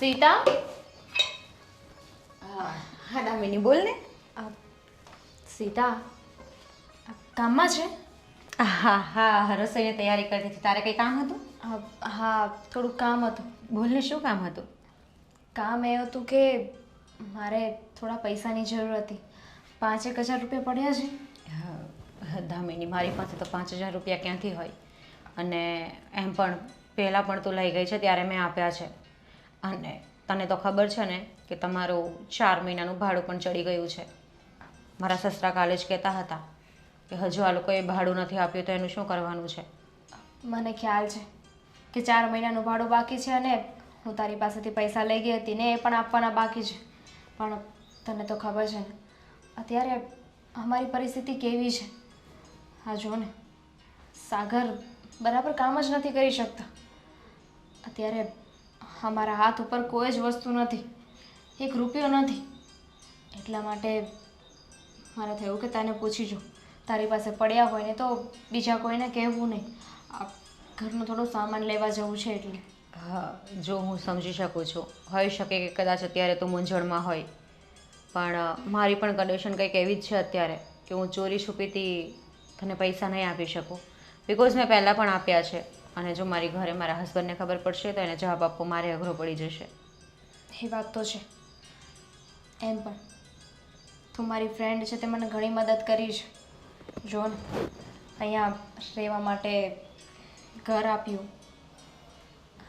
સીતા, હા દામિની બોલ ને. સીતા કામમાં છે? હા હા, રસોઈની તૈયારી કરતી હતી. તારે કંઈ કામ હતું? હા, થોડુંક કામ હતું. બોલ ને, શું કામ હતું? કામ એ હતું કે મારે થોડા પૈસાની જરૂર હતી. 5,000 રૂપિયા પડ્યા છે. દામિની, મારી પાસે તો 5,000 રૂપિયા ક્યાંથી હોય? અને એમ પણ પહેલાં પણ તું લઈ ગઈ છે ત્યારે મેં આપ્યા છે. અને તને તો ખબર છે ને કે તમારું 4 મહિનાનું ભાડું પણ ચડી ગયું છે. મારા સસરા કાલે જ કહેતા હતા કે હજુ આ લોકોએ ભાડું નથી આપ્યું તો એનું શું કરવાનું છે. મને ખ્યાલ છે કે 4 મહિનાનું ભાડું બાકી છે અને હું તારી પાસેથી પૈસા લઈ ગઈ હતી ને એ પણ આપવાના બાકી છે. પણ તને તો ખબર છે ને અત્યારે અમારી પરિસ્થિતિ કેવી છે. હા જો ને, સાગર બરાબર કામ જ નથી કરી શકતા. અત્યારે અમારા હાથ ઉપર કોઈ જ વસ્તુ નથી, 1 રૂપિયો નથી. એટલા માટે મારે થયું કે તને પૂછી જો, તારી પાસે પડ્યા હોય ને તો બીજા કોઈને કહેવું નહીં. આ ઘરનો થોડો સામાન લેવા જવું છે એટલે. હા, જો હું સમજી શકું છું. હોઈ શકે કે કદાચ અત્યારે તું મૂંઝવણમાં હોય, પણ મારી પણ કન્ડિશન કંઈક એવી જ છે અત્યારે કે હું ચોરી છુપીથી તને પૈસા નહીં આપી શકું. બિકોઝ મેં પહેલાં પણ આપ્યા છે અને જો મારી ઘરે મારા હસબન્ડને ખબર પડશે તો એને જવાબ આપવો મારે અઘરો પડી જશે. એ વાત તો છે. એમ પણ તું મારી ફ્રેન્ડ છે તે મને ઘણી મદદ કરી છે. જો ને, અહીંયા રહેવા માટે ઘર આપ્યું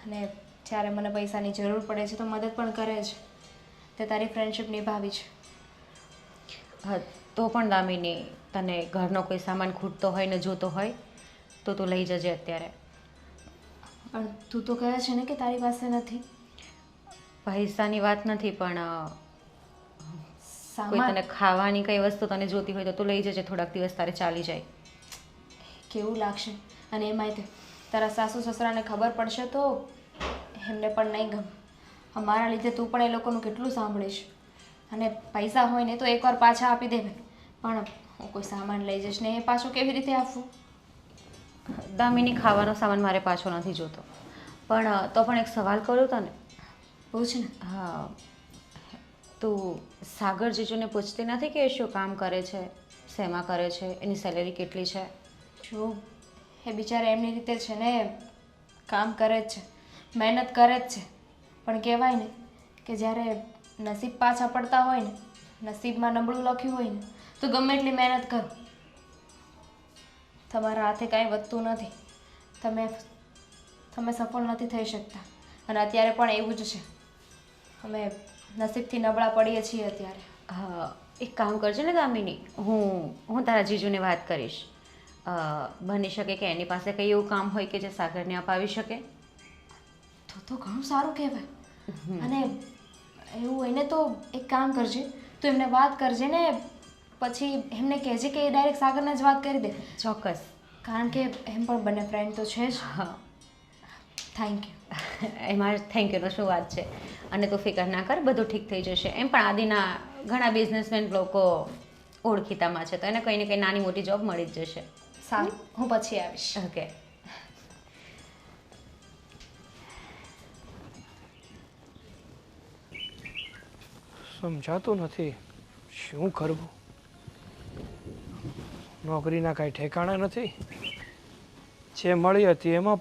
અને જ્યારે મને પૈસાની જરૂર પડે છે તો મદદ પણ કરે છે. તે તારી ફ્રેન્ડશિપ નિભાવી છે. હા, તો પણ દામિની, તને ઘરનો કોઈ સામાન ખૂટતો હોય ને જોતો હોય તો તું લઈ જજે અત્યારે. પણ તું તો કહે છે ને કે તારી પાસે નથી. પૈસાની વાત નથી, પણ કોઈ સામાન તને ખાવાની કઈ વસ્તુ તને જોતી હોય તો તું લઈ જજે. થોડાક દિવસ તારે ચાલી જાય. કેવું લાગશે? અને એમાંય તે તારા સાસુ સસરાને ખબર પડશે તો એમને પણ નહીં ગમે. અમારા લીધે તું પણ એ લોકોનું કેટલું સાંભળીશ. અને પૈસા હોય ને તો એકવાર પાછા આપી દેવાય, પણ હું કોઈ સામાન લઈ જઈશ ને એ પાછું કેવી રીતે આપવું? દામિની, ખાવાનો સામાન મારે પાછો નથી જોતો, પણ તો પણ એક સવાલ કરું તને. પૂછ ને. હા, તું સાગર જીજુને પૂછતી નથી કે એ શું કામ કરે છે, શેમાં કરે છે, એની સેલેરી કેટલી છે? જો એ બિચારા એમની રીતે છે ને, કામ કરે જ છે, મહેનત કરે જ છે. પણ કહેવાય ને કે જ્યારે નસીબ પાછા પડતા હોય ને, નસીબમાં નબળું લખ્યું હોય ને તો ગમે એટલી મહેનત કરો, તમારા હાથે કાંઈ વધતું નથી. તમે સફળ નથી થઈ શકતા. અને અત્યારે પણ એવું જ છે. અમે નસીબથી નબળા પડીએ છીએ અત્યારે. હા, એક કામ કરજે ને દામિની, હું તારા જીજુને વાત કરીશ. બની શકે કે એની પાસે કંઈ એવું કામ હોય કે જે સાગરને અપાવી શકે. તો ઘણું સારું કહેવાય. અને એવું હોય ને તો એક કામ કરજે, તું એમને વાત કરજે ને પછી એમને કહેજે કે એ ડાયરેક્ટ સાગરને જ વાત કરી દે. ચોક્કસ. કારણ કે એમ પણ બંને ફ્રેન્ડ તો છે જ. હા, થેન્ક યુ. એમાં થેન્ક યુનો શું વાત છે. અને તું ફિકર ના કર, બધું ઠીક થઈ જશે. એમ પણ આદિના ઘણા બિઝનેસમેન લોકો ઓળખીતામાં છે તો એને કંઈ ને કંઈ નાની મોટી જોબ મળી જ જશે. સારું, હું પછી આવીશ. ઓકે. સમજાતું નથી શું કરવું. નોકરીના કાંઈ ઠેકાણા નથી. જે મળી હતી એમાં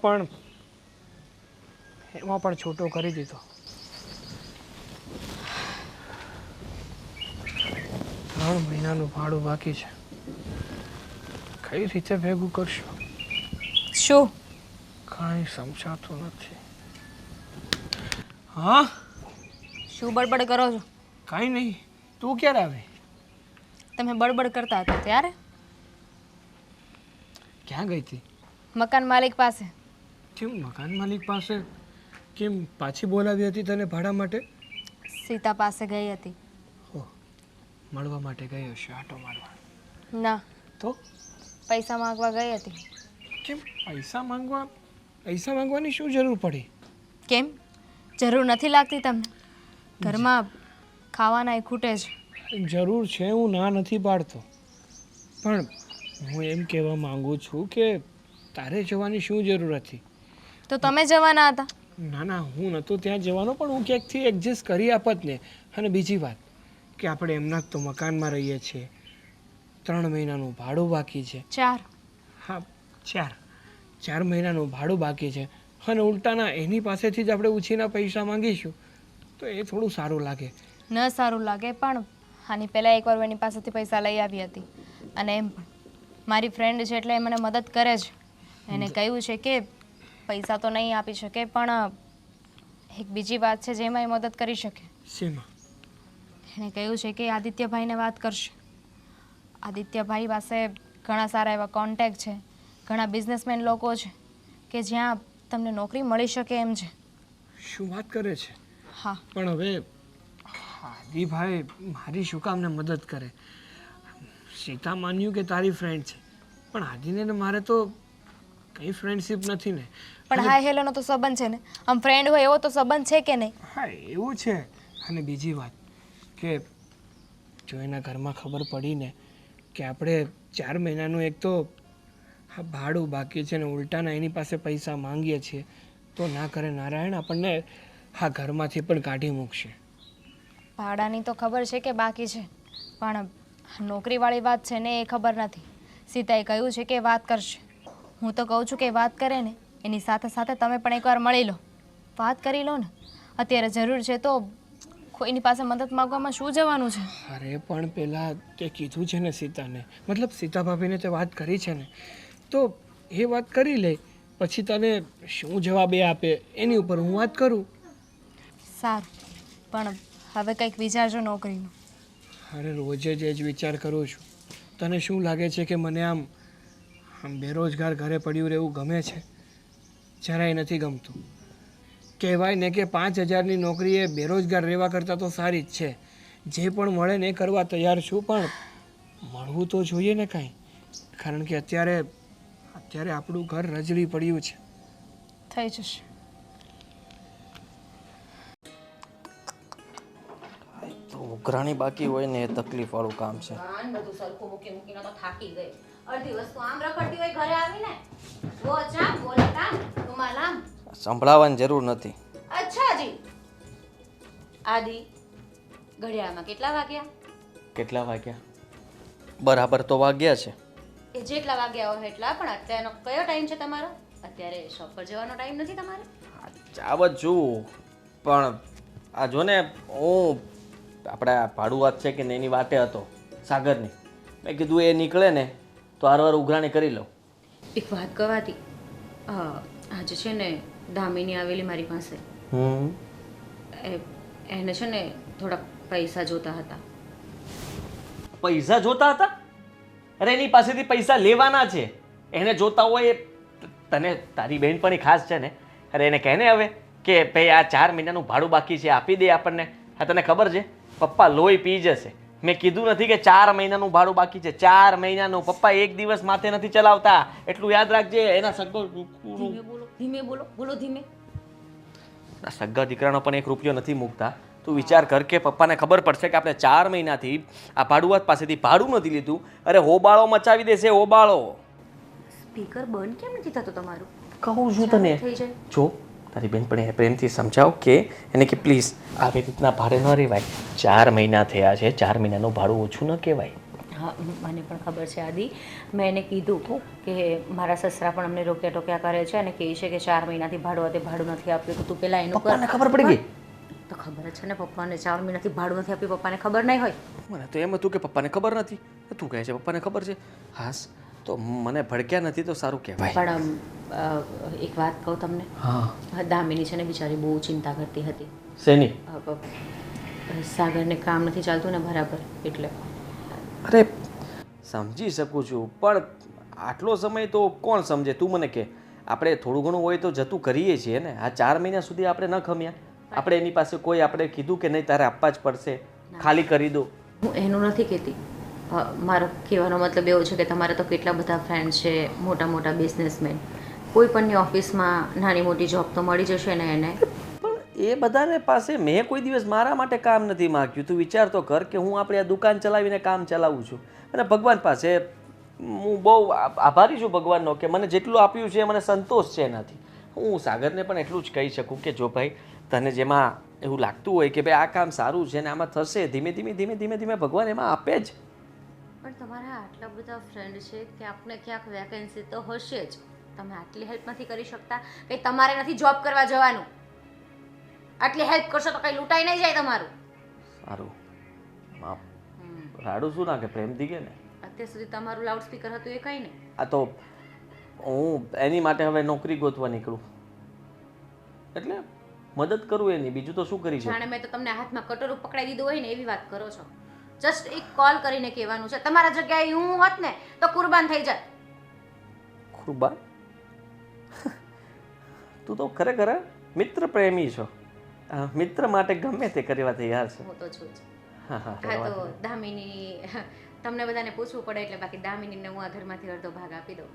પણ છૂટો કરી દીધો. 3 મહિનાનું ભાડું બાકી છે. કઈ રીતે ભેગું કરશું? શું? કાંઈ સમજાતું નથી. હા, શું બડબડ કરો છો? કાંઈ નહીં. તું ક્યારે આવી? તમે બડબડ કરતા હતા ત્યારે? ક્યાં ગઈ હતી? મકાન માલિક પાસે. કેમ મકાન માલિક પાસે? કેમ પાછી બોલાવી હતી તને ભાડા માટે? સીતા પાસે ગઈ હતી. હો, મળવા માટે ગઈ હશે, આટો મારવા. ના, તો પૈસા માંગવા ગઈ હતી. કેમ પૈસા માંગવાની શું જરૂર પડી? કેમ, જરૂર નથી લાગતી તમને? ઘરમાં ખાવાના ખૂટે છે. જરૂર છે, હું ના નથી પાડતો, પણ હું એમ કહેવા માંગુ છું કે તારે જવાની શું જરૂર હતી? તો તમે જવાના હતા. ના ના, હું નહોતો ત્યાં જવાનો, પણ હું ક્યાંકથી એડજસ્ટ કરી આપત ને. અને બીજી વાત કે આપણે એમના જ તો મકાનમાં રહીએ છીએ, 3 મહિનાનું ભાડું બાકી છે. 4. હા, 4 મહિનાનું ભાડું બાકી છે, અને ઉલટાના એની પાસેથી જ આપણે ઉછીના પૈસા માંગીશું તો એ થોડું સારું લાગે. ન સારું લાગે, પણ આની પહેલાં એકવાર એની પાસેથી પૈસા લઈ આવી હતી, અને એમ પણ મારી ફ્રેન્ડ છે એટલે એ મને મદદ કરે છે. એને કહ્યું છે કે પૈસા તો નહીં આપી શકે, પણ એક બીજી વાત છે જેમાં એ મદદ કરી શકે. શેમાં? એણે કહ્યું છે કે આદિત્યભાઈને વાત કરશે. આદિત્યભાઈ પાસે ઘણા સારા એવા કોન્ટેક્ટ છે, ઘણા બિઝનેસમેન લોકો છે કે જ્યાં તમને નોકરી મળી શકે એમ છે. શું વાત કરે છે? હા, પણ હવે આદિભાઈ મારી શું કામને મદદ કરે? સીતા માન્યું કે તારી ફ્રેન્ડ છે, પણ આદિને ને મારે તો કંઈ ફ્રેન્ડશીપ નથી ને. પણ હાય હેલોનો તો સંબંધ છે ને, આમ ફ્રેન્ડ હોય એવો તો સંબંધ છે કે નહીં? હા, એવું છે. અને બીજી વાત કે જો એના ઘરમાં ખબર પડી ને કે આપણે 4 મહિનાનું એક તો ભાડું બાકી છે ને ઉલટાના એની પાસે પૈસા માંગીએ છીએ, તો ના કરે નારાયણ, આપણને હા ઘરમાંથી પણ કાઢી મૂકશે. ભાડાની તો ખબર છે કે બાકી છે, પણ નોકરીવાળી વાત છે ને એ ખબર નથી. સીતાએ કહ્યું છે કે વાત કરશે. હું તો કહું છું કે વાત કરે ને એની સાથે સાથે તમે પણ એકવાર મળી લો, વાત કરી લો ને. અત્યારે જરૂર છે તો કોઈની પાસે મદદ માગવામાં શું જવાનું છે? અરે પણ પેલા તે કીધું છે ને સીતાને, મતલબ સીતા ભાભીને તે વાત કરી છે ને, તો એ વાત કરી લે, પછી તને શું જવાબ એ આપે એની ઉપર હું વાત કરું. સારું, પણ હવે કંઈક વિચારજો નોકરીનું. અરે રોજે જ એ જ વિચાર કરું છું. તને શું લાગે છે કે મને આમ બેરોજગાર ઘરે પડ્યું રહેવું ગમે છે? જરાય નથી ગમતું. કહેવાય ને કે 5,000ની નોકરી એ બેરોજગાર રહેવા કરતાં તો સારી જ છે. જે પણ મળે ને એ કરવા તૈયાર છું, પણ મળવું તો જોઈએ ને કાંઈ. કારણ કે અત્યારે આપણું ઘર રજળી પડ્યું છે. થઈ જશે. તો ઉઘરાણી બાકી હોય ને એ તકલીફવાળું કામ છે. બધું સરખું મૂકી મૂકીને તો થાકી ગઈ. અડધી વસ્તુ આમ રખડતી હોય ઘરે આવીને, વો ચા બોલે કામ રૂમાલ આમ. સંભળાવવાની જરૂર નથી. અચ્છા જી. આદિ, ઘડિયાળમાં કેટલા વાગ્યા? કેટલા વાગ્યા? બરાબર તો વાગ્યા છે. એ જેટલા વાગ્યા હોય એટલા, પણ અત્યારનો કયો ટાઈમ છે તમારો? અત્યારે શોપ પર જવાનો ટાઈમ નથી તમારે? જાવ જ છું, પણ આ જો ને હું આપણા ભાડુઆત છે કે ને એની વાટે હતો સાગરની. મેં કીધું એ નીકળે ને તો હારવાર ઉઘરાણી કરી લઉં. એક વાત કહેવાતી, આજે છે ને દામિની આવેલી મારી પાસે. એને છે ને થોડા પૈસા જોતા હતા. પૈસા જોતા હતા? અરે એની પાસેથી પૈસા લેવાના છે. એને જોતા હોય એ તને તારી બહેનપણી ખાસ છે ને, અરે એને કહે ને હવે કે ભાઈ આ 4 મહિનાનું ભાડું બાકી છે, આપી દે આપણને. હા, તને ખબર છે પપ્પા લોહી પી જશે. મેં કીધું નથી કે 4 મહિનાનું ભાડું બાકી છે, 4 મહિનાનું. પપ્પા એક દિવસ માથે નથી ચલાવતા, એટલું યાદ રાખજે. એના ધીમે બોલો, બોલો ધીમે. સગા દીકરાનો પણ 1 રૂપિયો નથી મૂકતા. તું વિચાર કર કે પપ્પાને ખબર પડશે કે આપણે 4 મહિનાથી આ ભાડુઆત પાસેથી ભાડું નથી લીધું. અરે હોબાળો મચાવી દેશે, હોબાળો. સ્પીકર બંધ કેમ નથી થતું તમારું? કહું છું તને. થઈ જાય. જો તારી બેનપણીને પ્રેમથી સમજાવ કે એને કે પ્લીઝ આવી રીતના ભાડે ન રહેવાય. 4 મહિના થયા છે, 4 મહિનાનું ભાડું ઓછું ન કહેવાય. હા, મને પણ ખબર છે આદિ. મેં એને કીધું કે મારા સસરા પણ અમને રોક્યા ટોક્યા કરે છે અને કહે છે કે 4 મહિનાથી ભાડું નથી આપ્યું, તો તું પેલા એનું પપ્પાને ખબર પડી ગઈ? તો ખબર જ છે ને, પપ્પાને 4 મહિનાથી ભાડું નથી આપ્યું, પપ્પાને ખબર નહીં હોય? મને તો એમ હતું કે પપ્પાને ખબર નથી. તું કહે છે પપ્પાને ખબર છે. હાસ, તો મને ભડક્યા નથી તો સારું કહેવાય. પણ એક વાત કહું તમને. હા. દામિની છે ને બિચારી બહુ ચિંતા કરતી હતી. શેની? સાગરને કામ નથી ચાલતું ને બરાબર, એટલે. અરે સમજી શકું છું, પણ આટલો સમય તો કોણ સમજે? તું મને કહે. આપણે થોડું ઘણું હોય તો જતું કરીએ છીએ ને. આ 4 મહિના સુધી આપણે ન ખમ્યા. આપણે એની પાસે કોઈ આપણે કીધું કે નહીં તારે આપવા જ પડશે, ખાલી કરી દો. હું એનું નથી કહેતી. મારો કહેવાનો મતલબ એવો છે કે તમારે તો કેટલા બધા ફ્રેન્ડ છે, મોટા મોટા બિઝનેસમેન. કોઈ પણની ઓફિસમાં નાની મોટી જોબ તો મળી જશે ને એને. પણ એ બધાને પાસે મેં કોઈ દિવસ મારા માટે કામ નથી માગ્યું. તું વિચાર તો કર કે હું આપણી આ દુકાન ચલાવીને કામ ચલાવું છું, અને ભગવાન પાસે હું બહુ આભારી છું ભગવાનનો કે મને જેટલું આપ્યું છે મને સંતોષ છે એનાથી. હું સાગરને પણ એટલું જ કહી શકું કે જો ભાઈ તને જેમાં એવું લાગતું હોય કે ભાઈ આ કામ સારું છે ને આમાં થશે, ધીમે ધીમે ભગવાન એમાં આપે જ. પણ તમારા આટલા બધા ફ્રેન્ડ છે ક્યાંક ને ક્યાંક વેકેન્સી તો હશે જ. તમે આટલી હેલ્પ નથી કરી શકતા કે તમારે નથી જોબ કરવા જવાનું? આટલી હેલ્પ કરશો તો કઈ લૂંટાઈ નહીં જાય તમારું. સારું રાડું શું ના કે પ્રેમથી કે ને અત્યાર સુધી તમારું લાઉડ સ્પીકર હતું એ કઈ નહીં. આ તો હું એની માટે હવે નોકરી ગોતવા નીકળું એટલે મદદ કરું એની, બીજું તો શું કરી શકું. જાણે મેં તો તમને હાથમાં કટોરું પકડાઈ દીધું હોય ને એવી વાત કરો છો. જસ્ટ એક કોલ કરીને કહેવાનું છે. તમારા જગ્યાએ હું હોત ને તો કુરબાન થઈ જાય. કુરબાન? તું તો ખરેખર મિત્ર પ્રેમી છો. મિત્ર માટે ગમે તે કરવા તૈયાર છે. હું તો છું જ. હા હા તો દામિની, તમને બધાને પૂછવું પડે એટલે બાકી દામિનીને હું આ ઘરમાંથી અડધો ભાગ આપી દઉં.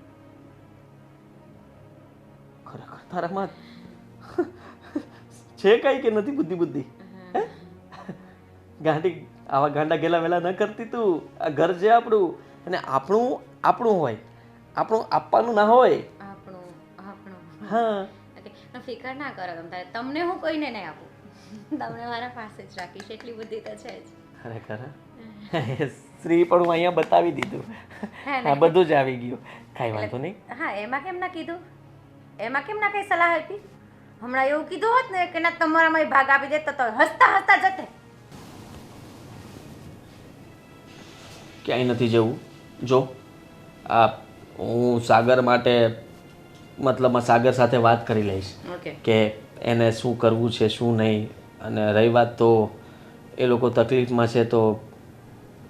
ખરેખર તારામાં છે કઈ કે નથી બુદ્ધિ? ગાંડી આવા ગાંડા ગેલા વેલા ન કરતી તું. આ ઘર છે આપણું અને આપણું હોય, આપણું આપવાનું ના હોય. આપણું હા ફિકર ના કરો તમે. તમને હું કોઈને નહીં આપું, તમને મારા પાસે જ રાખીશ. એટલી બુદ્ધિ તો છે જ. ખરેખર શ્રી પણ હું અહીંયા બતાવી દીધું. હા બધું જ આવી ગયું, કાંઈ વાંધો નહીં. હા એમાં કેમ ના કીધું? એમાં કેમ ના કઈ સલાહ આપી? હમણાં એવું કીધું હોત ને કે ના તમારામાં ભાગ આપી દે તો હસતા હસતા જતે. ક્યાંય નથી જવું. જો આ હું સાગર માટે મતલબમાં સાગર સાથે વાત કરી લઈશ કે એને શું કરવું છે શું નહીં. અને રહી વાત તો એ લોકો તકલીફમાં છે તો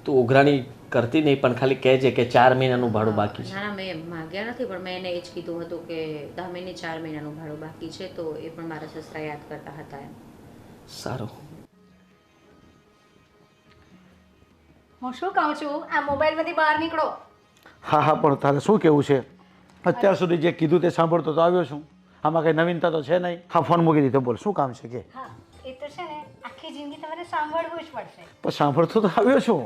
તું ઉઘરાણી કરતી નહીં, પણ ખાલી કહેજે કે 4 મહિનાનું ભાડું બાકી છે. ના ના મેં માગ્યા નથી, પણ મેં એને એ જ કીધું હતું કે દામિની 4 મહિનાનું ભાડું બાકી છે તો એ પણ મારા સસરા યાદ કરતા હતા એમ. સારું. હું શું કહું છું, આ મોબાઈલમાંથી બહાર નીકળો. હા હા પણ તારે શું કહેવું છે? અત્યાર સુધી જે કીધું તે સાંભળતો તો આવ્યો છું. આમાં કંઈ નવીનતા તો છે નહીં. હા ફોન મૂકી દીધો, બોલ શું કામ છે કે? હા એ તો છે ને આખી જિંદગી તમારે સાંભળવું જ પડશે. પણ સાંભળતો તો આવ્યો છું.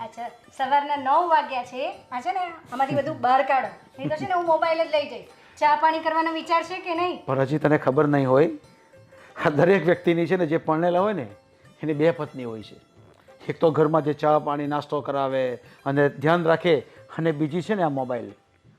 અચ્છા સવારના 9 વાગ્યા છે. આ છે ને આમાંથી બધું બહાર કાઢો, નહીં તો છે ને હું મોબાઈલ જ લઈ જઈશ. ચા પાણી કરવાનો વિચાર છે કે નહીં? પણ હજી તને ખબર નહીં હોય, આ દરેક વ્યક્તિની છે ને જે પરણેલા હોય ને એની 2 પત્ની હોય છે. એક તો ઘરમાં જે ચા પાણી નાસ્તો કરાવે અને ધ્યાન રાખે, અને બીજી છે ને આ મોબાઈલ.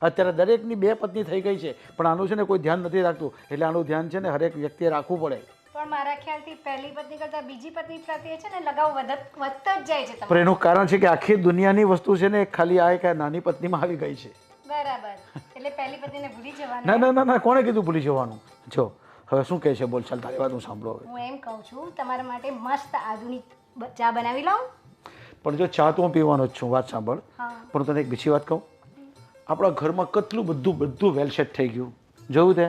અત્યારે દરેકની 2 પત્ની થઈ ગઈ છે, પણ આનું છે ને કોઈ ધ્યાન નથી રાખતું. એટલે આનું ધ્યાન છે ને હરેક વ્યક્તિએ રાખવું પડે. પણ મારા ખ્યાલથી પહેલી પત્ની કરતાં બીજી પત્ની પ્રત્યે છે ને લગાવ વધતો જ જાય છે પણ તમારો. એનું કારણ છે કે આખી દુનિયાની વસ્તુ છે ને ખાલી આ એક નાની પત્નીમાં આવી ગઈ છે. બરાબર, એટલે પહેલી પત્નીને ભૂલી જવાનું. ના ના ના ના, કોણે કીધું ભૂલી જવાનું? જો હવે શું કહે છે બોલ, ચાલ તારી વાત હું સાંભળો હવે. હું એમ કહું છું તમારા માટે મસ્ત આધુનિક ચા બનાવી લાવું. પણ જો ચા તો હું પીવાનો જ છું, વાત સાંભળ. હા પણ તને એક બીજી વાત કહું, આપણા ઘરમાં કેટલું બધું વેલસેટ થઈ ગયું. જોયું તે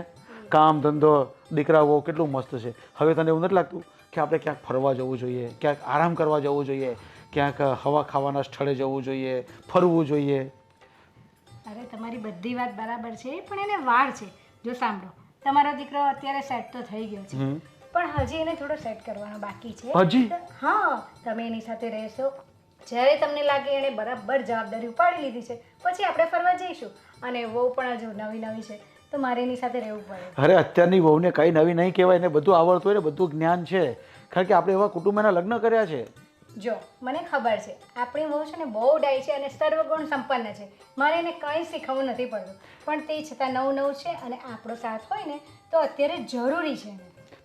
કામ ધંધો દીકરાઓ કેટલું મસ્ત છે. હવે તને એવું નથી લાગતું કે આપણે ક્યાંક ફરવા જવું જોઈએ, ક્યાંક આરામ કરવા જવું જોઈએ, ક્યાંક હવા ખાવાના સ્થળે જવું જોઈએ, ફરવું જોઈએ? અરે તમારી બધી વાત બરાબર છે, પણ એને વાર છે. જો સાંભળો, તમારો દીકરો અત્યારે સેટ તો થઈ ગયો છે, પણ હજી એને થોડો સેટ કરવાનો બાકી છે. હજી? હા તમે એની સાથે રહેશો, જ્યારે તમને લાગે એણે બરાબર જવાબદારી ઉપાડી લીધી છે પછી આપણે ફરવા જઈશું. અને વહુ પણ હજુ નવી છે તો મારે એની સાથે રહેવું પડે. અરે અત્યારની વહુને કંઈ નવી નહીં કહેવાય, એને બધું આવડતું હોય ને બધું જ્ઞાન છે, કારણ કે આપણે એવા કુટુંબના લગ્ન કર્યા છે. જો મને ખબર છે આપણી વહુ છે ને બહુ ડાય છે અને સર્વગુણ સંપન્ન છે. મારે એને કંઈ શીખવવું નથી પડતું, પણ તે છતાં નવું છે અને આપણો સાથ હોય ને તો અત્યારે જરૂરી છે.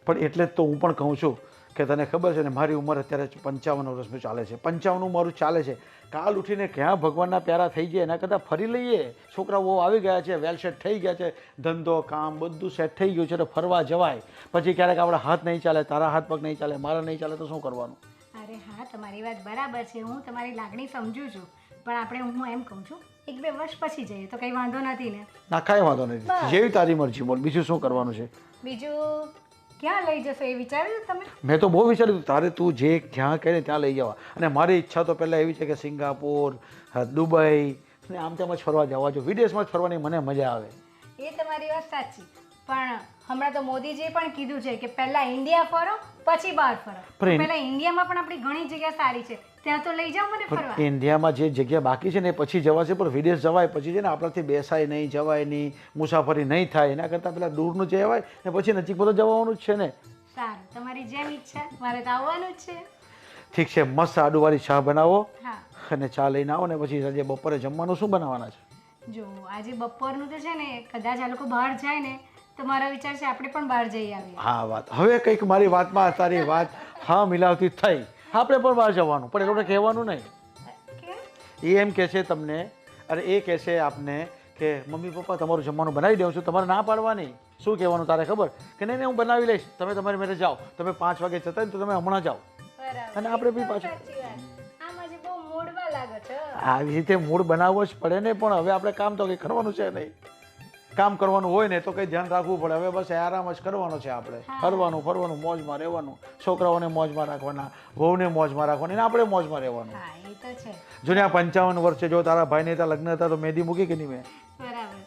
પણ એટલે જ તો હું પણ કહું છું કે તને ખબર છે ને મારી ઉંમર અત્યારે 55 વર્ષનું ચાલે છે. 55 મારું ચાલે છે. કાલ ઉઠીને ક્યાં ભગવાનના પ્યારા થઈ જાય એના કરતાં ફરી લઈએ. છોકરાઓ આવી ગયા છે, વેલ સેટ થઈ ગયા છે, ધંધો કામ બધું સેટ થઈ ગયું છે તો ફરવા જવાય. પછી ક્યારેક આપણા હાથ નહીં ચાલે, તારા હાથ પગ નહીં ચાલે, મારા નહીં ચાલે તો શું કરવાનું? અરે હા તમારી વાત બરાબર છે, હું તમારી લાગણી સમજુ છું, પણ આપણે હું એમ કહું છું 1-2 વર્ષ પછી જઈએ તો કંઈ વાંધો નથી ને? ના કાંઈ વાંધો નથી, જેવી તારી મરજી બોલ. બીજું શું કરવાનું છે? બીજું ક્યાં લઈ જશો એ વિચાર્યું તમે? મેં તો બહુ વિચાર્યું તારે તું જે જ્યાં કહે ને ત્યાં લઈ જવા. અને મારી ઈચ્છા તો પહેલાં એવી છે કે સિંગાપોર, દુબઈ અને આમ તેમ જ ફરવા જવા. જો વિદેશમાં જ ફરવાની મને મજા આવે. એ તમારી વાત સાચી, પણ હમણાં તો મોદીજીએ પણ કીધું છે કે પહેલાં ઇન્ડિયા ફરો પછી બહાર ફરો. પણ પહેલાં ઇન્ડિયામાં પણ આપણી ઘણી જગ્યા સારી છે, ત્યાં તો લઈ જાઓ મને ફરવા. પણ ઇન્ડિયામાં જે જગ્યા બાકી છે ને એ પછી જવાશે, પણ વિદેશ જવાય પછી છે ને આપણાથી બેસાય નહીં, જવાય નહીં, મુસાફરી નહીં થાય. એના કરતાં પેલા દૂરનું જવાય ને પછી નજીક બધું જવાનું જ છે ને. સારું, તમારી જેમ ઈચ્છા, મારે તો આવવાનું જ છે. ઠીક છે, મસ્ત આદુવાળી ચા બનાવો હા અને ચા લઈને આવો ને પછી આજે બપોરે જમવાનું શું બનાવવાના છે? જો આજે બપોરનું તો છે ને કદાચ આ લોકો બહાર જાય ને તો મારો વિચાર છે આપણે પણ બહાર જઈ આવીએ. હા વાત હવે કંઈક મારી વાતમાં તારી વાત હા મિલાવતી થઈ. આપણે પણ બહાર જવાનું પણ એ લોકોને કહેવાનું નહીં. કે એ એમ કહે છે તમને, અરે એ કહે છે આપને કે મમ્મી પપ્પા તમારું જમવાનું બનાવી દઉં છું, તમારે ના પાડવાની. શું કહેવાનું તારે ખબર કે નહીં હું બનાવી લઈશ, તમે તમારી મેરે જાઓ, તમે 5 વાગે જતા ને તો તમે હમણાં જાઓ. બરાબર. અને આપણે બી પાછું સાચી વાત. આમ આજે બહુ મૂડમાં લાગો છો. આવી રીતે મૂડ બનાવવો જ પડે ને. પણ હવે આપણે કામ તો કંઈ કરવાનું છે નહીં. કામ કરવાનું હોય ને તો કંઈ ધ્યાન રાખવું પડે. હવે બસ આરામ જ કરવાનો છે આપણે. ફરવાનું ફરવાનું, મોજમાં રહેવાનું, છોકરાઓને મોજમાં રાખવાના, વહુને મોજમાં રાખવાની ને આપણે મોજમાં રહેવાનું. હા એ તો છે. જો ને આ 55 વર્ષે જો તારા ભાઈને ત્યાં લગ્ન હતા તો મહેંદી મૂકી કે નહીં મેં? બરાબર.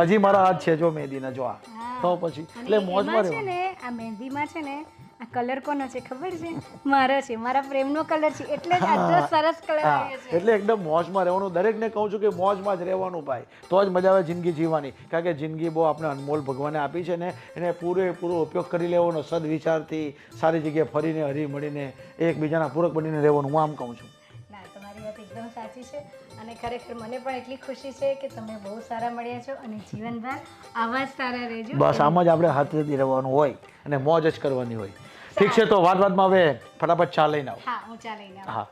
હજી મારા હાથ છે જો મહેંદીના, જો આ તો પછી એટલે મોજમાં એમાં છે રહેવાનું. ને આ મહેંદીમાં છે ને આ કલર કોનો છે ખબર છે? મારો છે, મારા પ્રેમનો કલર છે, એટલે જ આટલો સરસ કલર હા આવ્યો છે. એટલે એકદમ મોજમાં રહેવાનું. દરેકને કહું છું કે મોજમાં જ રહેવાનું ભાઈ, તો જ મજા આવે જિંદગી જીવવાની. કારણ કે જિંદગી બહુ આપણે અનમોલ ભગવાને આપી છે ને, એને પૂરેપૂરો ઉપયોગ કરી લેવાનો સદવિચારથી, સારી જગ્યાએ ફરીને હરી મળીને એકબીજાના પૂરક બનીને રહેવાનું. હું આમ કહું છું. ના તમારી વાત એકદમ સાચી છે અને ખરેખર મને પણ એટલી ખુશી છે કે તમે બહુ સારા મળ્યા છો અને જીવનભર આવા જ સારા રહેજો. બસ આમ જ આપણે હાથેથી રહેવાનું હોય અને મોજ જ કરવાની હોય. ઠીક છે, તો વાતમાં હવે ફટાફટ ચા લઈને આવો. હા હું ચા લઈને આવું. હા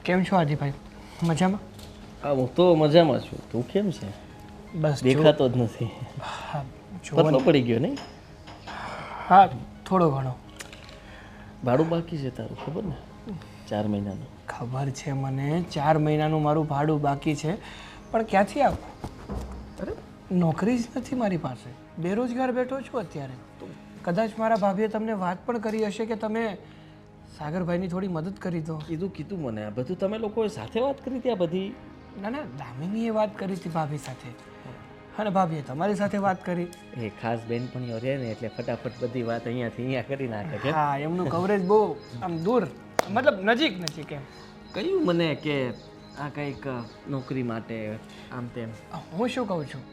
કેમ છો આદિભાઈ? મજામાં? હા હું તો મજામાં છું. તું કેમ છે? બસ દેખાતો જ નથી. હા પતલો પડી ગયો નહીં? હા થોડો ઘણો ભાડું બાકી છે તારું, ખબર ને? 4 મહિનાનું. ખબર છે મને. 4 મહિનાનું મારું ભાડું બાકી છે, પણ ક્યાંથી આપું? અરે નોકરી જ નથી મારી પાસે, બેરોજગાર બેઠો છું અત્યારે. કદાચ મારા ભાભીએ તમને વાત પણ કરી હશે કે તમે સાગરભાઈની થોડી મદદ કરી દો. કીધું મને આ બધું તમે લોકોએ સાથે વાત કરી હતી આ બધી? ના ના, દામિનીએ વાત કરી હતી ભાભી સાથે અને ભાભીએ તમારી સાથે વાત કરી. એ ખાસ બેનપણીઓ રહે ને એટલે ફટાફટ બધી વાત અહીંયાથી અહીંયા કરી નાખે કે હા એમનું કવરેજ બહુ આમ દૂર, મતલબ નજીક નજીક એમ. કહ્યું મને કે આ કંઈક નોકરી માટે આમ તેમ. હું શું કહું છું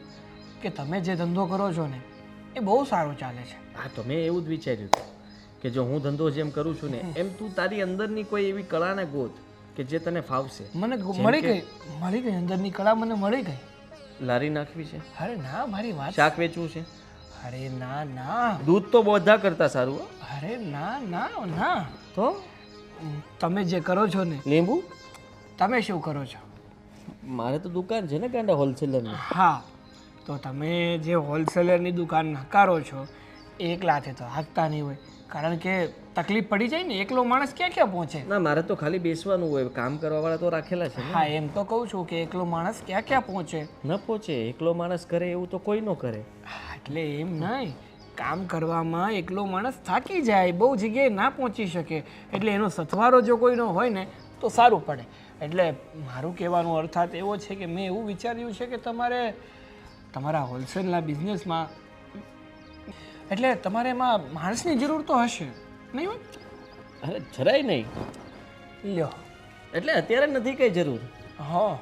કે તમે જે ધંધો કરો છો ને એ બહુ સારો ચાલે છે. હા તો મેં એવું જ વિચાર્યું હતું કે જો હું ધંધો જેમ કરું છું ને એમ તું તારી અંદરની કોઈ એવી કળાને ગોત કે જે તને ફાવશે. મને મળી ગઈ અંદરની કળા મને મળી ગઈ. લારી નાખવી છે? અરે ના, મારી વાત. શાક વેચવું છે? અરે ના ના, દૂધ તો બધા કરતા સારું હો. અરે ના ના ના. તો તમે જે કરો છો ને, લીંબુ? તમે શું કરો છો? મારે તો દુકાન છે ને ગાંડા હોલસેલરની. હા તો તમે જે હોલસેલરની દુકાન નકારો છો એ એકલાથી તો હાંકતા નહીં હોય, કારણ કે તકલીફ પડી જાય ને. એકલો માણસ ક્યાં ક્યાં પહોંચે? ના મારે તો ખાલી બેસવાનું હોય, કામ કરવાવાળા તો રાખેલા છે ને. હા એમ તો કહું છું કે એકલો માણસ ક્યાં ક્યાં પહોંચે. ન પહોંચે એકલો માણસ કરે એવું તો કોઈ ન કરે. હા, એટલે એમ નહીં, કામ કરવામાં એકલો માણસ થાકી જાય, બહુ જગ્યાએ ના પહોંચી શકે, એટલે એનો સથવારો જો કોઈનો હોય ને તો સારું પડે. એટલે મારું કહેવાનો અર્થાત એવો છે કે મેં એવું વિચાર્યું છે કે તમારે તમારા હોલસેલના બિઝનેસમાં એટલે તમારે એમાં માણસની જરૂર તો હશે નહીં હોય? અરે જરાય નહીં. લ્યો એટલે અત્યારે નથી કઈ જરૂર. હા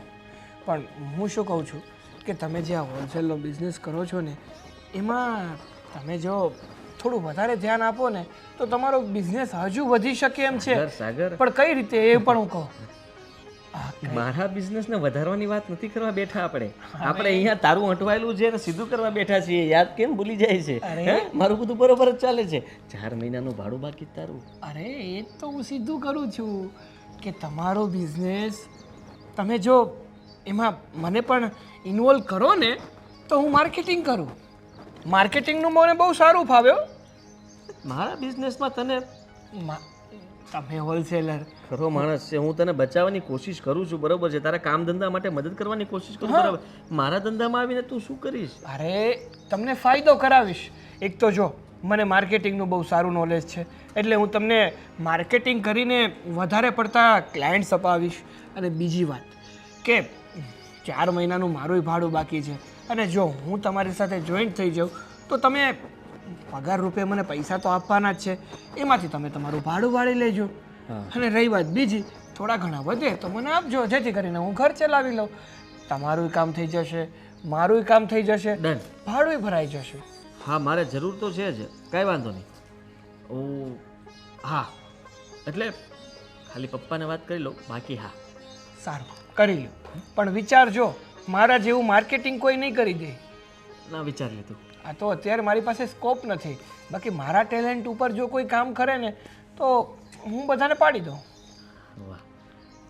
પણ હું શું કહું છું કે તમે જે આ હોલસેલનો બિઝનેસ કરો છો ને એમાં તમે જો થોડું વધારે ધ્યાન આપો ને તો તમારો બિઝનેસ હજુ વધી શકે એમ છે. સાગર પણ કઈ રીતે એ પણ હું કહું. મારા બિઝનેસને વધારવાની વાત નથી કરવા બેઠા આપણે. આપણે અહીંયા તારું અટવાયેલું છે ને સીધું કરવા બેઠા છીએ. યાદ કેમ ભૂલી જાય છે? હે મારું બધું બરોબર જ ચાલે છે. 4 મહિનાનું ભાડું બાકી તારું. અરે એ તો હું સીધું કરું છું કે તમારો બિઝનેસ તમે જો એમાં મને પણ ઇન્વોલ્વ કરો ને તો હું માર્કેટિંગ કરું. માર્કેટિંગનું મને બહુ સારું ફાવ્યો. મારા બિઝનેસમાં તને તમે હોલસેલર ખરો માણસ છે, હું તને બચાવવાની કોશિશ કરું છું, બરોબર છે. તારા કામ ધંધા માટે મદદ કરવાની કોશિશ કરું, બરાબર. મારા ધંધામાં આવીને તું શું કરીશ? અરે તમને ફાયદો કરાવીશ. એક તો જો મને માર્કેટિંગનું બહુ સારું નોલેજ છે, એટલે હું તમને માર્કેટિંગ કરીને વધારે પડતા ક્લાયન્ટ્સ અપાવીશ. અને બીજી વાત કે 4 મહિનાનું મારું ભાડું બાકી છે, અને જો હું તમારી સાથે જોઈન્ટ થઈ જાઉં તો તમે પગાર રૂપે મને પૈસા તો આપવાના જ છે, એમાંથી તમે તમારું ભાડું વાળી લેજો. અને રહી વાત બીજી થોડા ઘણા વધે તો મને આપજો, જેથી કરીને હું ઘર ચલાવી લઉં. તમારું કામ થઈ જશે, મારું કામ થઈ જશે, ડન. ભાડું ભરાઈ જશે. હા, મારે જરૂર તો છે જ, કાંઈ વાંધો નહીં. હા, એટલે ખાલી પપ્પાને વાત કરી લઉં, બાકી હા. સારું, કરી લો. પણ વિચારજો, મારા જેવું માર્કેટિંગ કોઈ નહીં કરી દે. ના, વિચારી લીધું. આ તો અત્યારે મારી પાસે સ્કોપ નથી. બાકી મારા ટેલેન્ટ ઉપર જો કોઈ કામ કરે ને તો હું બધાને પાડી દઉં. વાહ,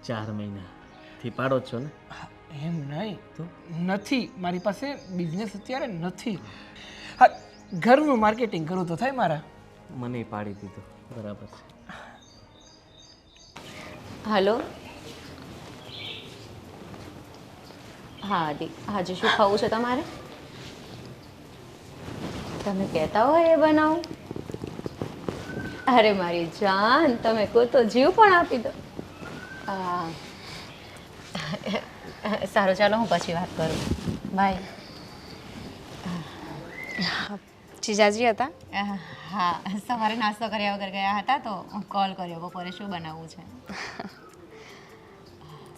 4 મહિનાથી પાડો જ છો ને? હા, એમ નહીં તો નથી, મારી પાસે બિઝનેસ અત્યારે નથી. હા, ઘરનું માર્કેટિંગ કરું તો થાય મારા. મને પાડી દીધું, બરાબર છે. હલો. હા દી, આજે શું ખાવું છે તમારે? તમે કહેતા હોય એ બનાવો. અરે મારી જાન, તમે કહો તો જીવ પણ આપી દો. હા સારું, ચાલો હું પછી વાત કરું. બાય. જીજાજી હતા? હા, સવારે નાસ્તો કર્યા વગર ગયા હતા તો કોલ કર્યો. બપોરે શું બનાવવું છે?